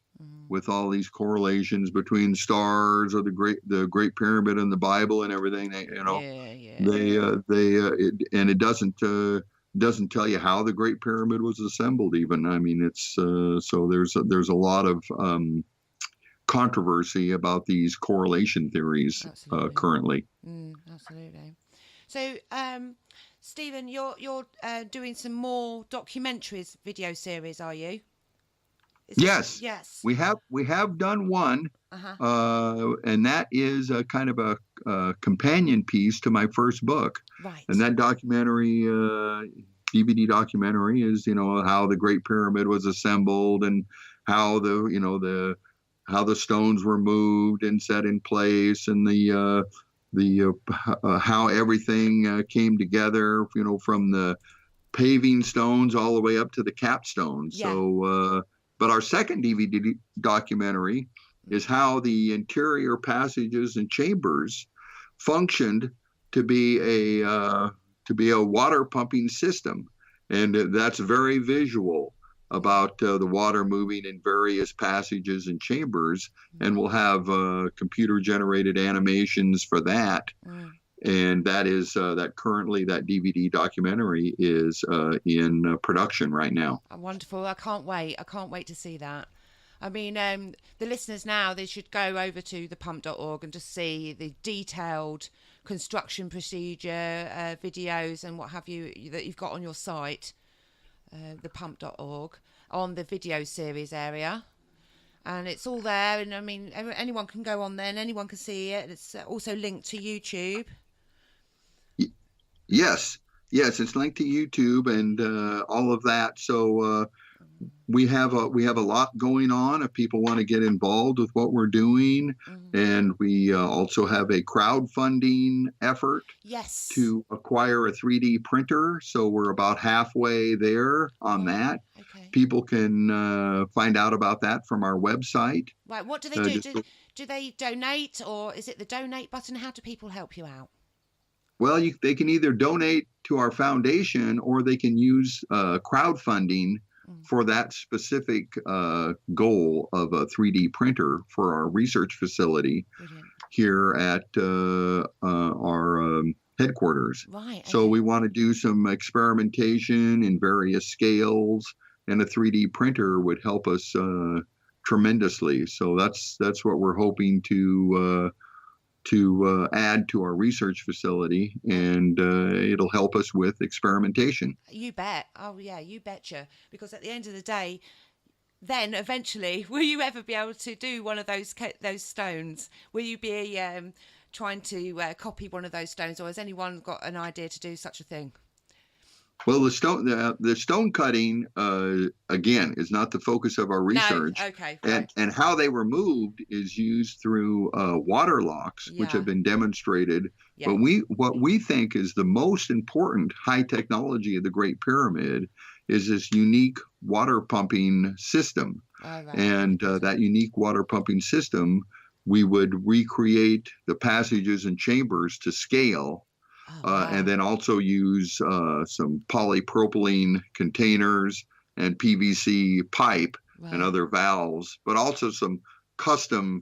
with all these correlations between stars or the Great Pyramid and the Bible and everything. It doesn't tell you how the Great Pyramid was assembled even. I mean, it's so there's a lot of controversy about these correlation theories currently. Absolutely. So, Stephen, you're doing some more documentaries, video series, are you? Yes. Yes. We have done one, and that is a kind of a companion piece to my first book. Right. And that documentary, DVD documentary, is how the Great Pyramid was assembled and how how the stones were moved and set in place, and how everything came together. From the paving stones all the way up to the capstones. Yeah. So. But our second DVD documentary is how the interior passages and chambers functioned to be a water pumping system, and that's very visual. about the water moving in various passages and chambers, and we'll have computer-generated animations for that. And that is that currently that DVD documentary is in production right now. Wonderful. I can't wait. I can't wait to see that. I mean, the listeners now, they should go over to thepump.org and just see the detailed construction procedure videos and what have you that you've got on your site, thepump.org, on the video series area. And it's all there. And I mean, anyone can go on there and anyone can see it. It's also linked to YouTube. Yes, it's linked to YouTube and all of that. So we have a lot going on if people want to get involved with what we're doing, and we also have a crowdfunding effort. Yes. To acquire a 3D printer. So we're about halfway there on that. Okay. People can find out about that from our website. Right. What do they do? Do they donate, or is it the donate button? How do people help you out? Well, they can either donate to our foundation or they can use crowdfunding for that specific goal of a 3D printer for our research facility. Brilliant. Here at our headquarters. Right. Okay. So we want to do some experimentation in various scales, and a 3D printer would help us tremendously. So that's what we're hoping to add to our research facility, and it'll help us with experimentation. You bet. Oh yeah, you betcha. Because at the end of the day, then eventually, will you ever be able to do one of those stones? Will you be trying to copy one of those stones, or has anyone got an idea to do such a thing? Well, the stone cutting again is not the focus of our research. No. Okay. Right. And how they were moved is used through water locks, which have been demonstrated. Yeah. But what we think is the most important high technology of the Great Pyramid is this unique water pumping system. Right. And that unique water pumping system, we would recreate the passages and chambers to scale. Wow. And then also use some polypropylene containers and PVC pipe and other valves, but also some custom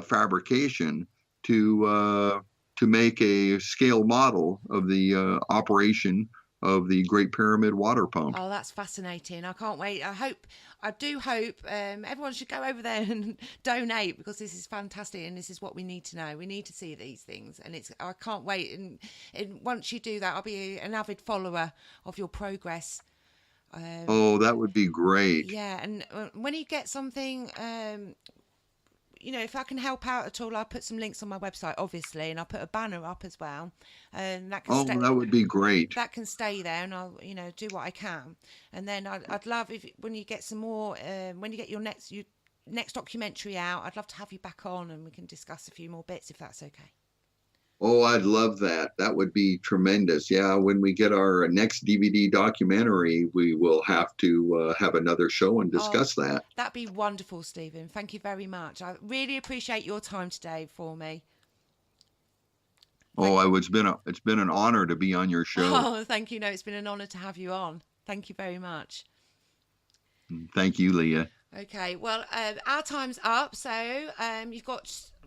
fabrication to make a scale model of the operation of the Great Pyramid water pump. Oh, that's fascinating. I can't wait. I do hope everyone should go over there and donate, because this is fantastic and this is what we need to know. We need to see these things, and I can't wait. And once you do that, I'll be an avid follower of your progress. That would be great. Yeah, and when you get something, if I can help out at all, I'll put some links on my website, obviously, and I'll put a banner up as well. And that can that would be great. That can stay there, and I'll, do what I can. And then I'd love when you get some more, when you get your next documentary out, I'd love to have you back on and we can discuss a few more bits, if that's okay. Oh, I'd love that. That would be tremendous. Yeah, when we get our next DVD documentary, we will have to have another show and discuss that. That'd be wonderful, Stephen. Thank you very much. I really appreciate your time today for me. It's been an honor to be on your show. Oh, thank you. No, it's been an honor to have you on. Thank you very much. Thank you, Leah. Okay, well, our time's up. So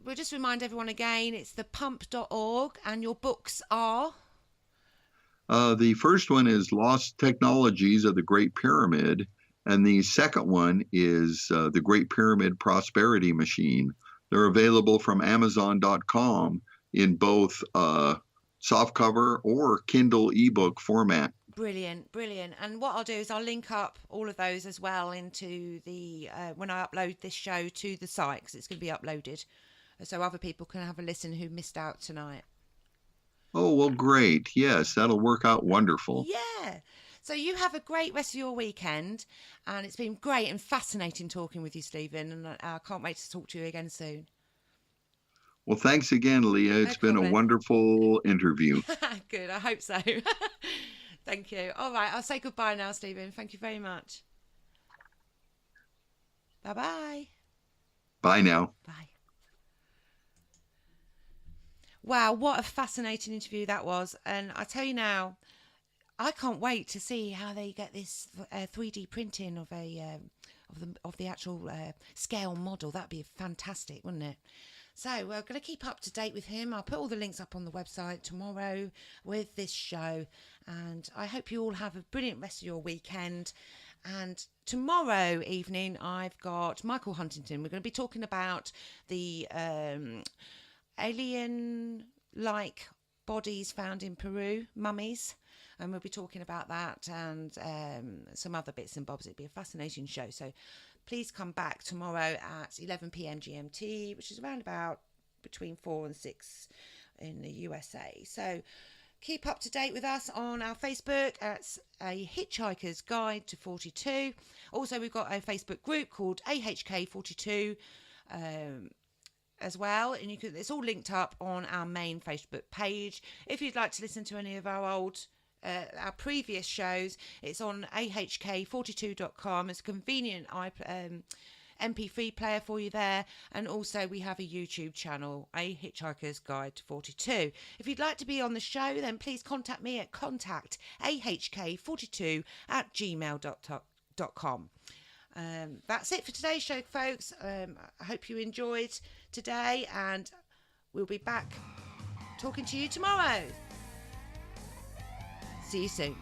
we'll just remind everyone again, it's thepump.org, and your books are? The first one is Lost Technologies of the Great Pyramid, and the second one is The Great Pyramid Prosperity Machine. They're available from Amazon.com in both softcover or Kindle ebook format. Brilliant. And what I'll do is I'll link up all of those as well into the when I upload this show to the site, because it's going to be uploaded, so other people can have a listen who missed out tonight. Oh, well, great. Yes, that'll work out wonderful. Yeah. So you have a great rest of your weekend, and it's been great and fascinating talking with you, Stephen, and I can't wait to talk to you again soon. Well, thanks again, Leah. It's been a wonderful interview. Good. I hope so. Thank you. All right. I'll say goodbye now, Stephen. Thank you very much. Bye-bye. Bye now. Bye. Wow, what a fascinating interview that was. And I tell you now, I can't wait to see how they get this 3D printing of the actual scale model. That'd be fantastic, wouldn't it? So we're going to keep up to date with him. I'll put all the links up on the website tomorrow with this show, and I hope you all have a brilliant rest of your weekend. And tomorrow evening, I've got Michael Huntington. We're going to be talking about the alien-like bodies found in Peru, mummies. And we'll be talking about that and some other bits and bobs. It'll be a fascinating show. So please come back tomorrow at 11 p.m. GMT, which is around about between 4 and 6 in the USA. So keep up to date with us on our Facebook. It's A Hitchhiker's Guide to 42. Also, we've got a Facebook group called AHK42 as well. And it's all linked up on our main Facebook page. If you'd like to listen to any of our previous shows, it's on ahk42.com. It's a convenient MP3 player for you there, and also we have a YouTube channel, A Hitchhiker's Guide to 42. If you'd like to be on the show, then please contact me at contactahk42@gmail.com. That's it for today's show, folks. I hope you enjoyed today, and we'll be back talking to you tomorrow. See you soon.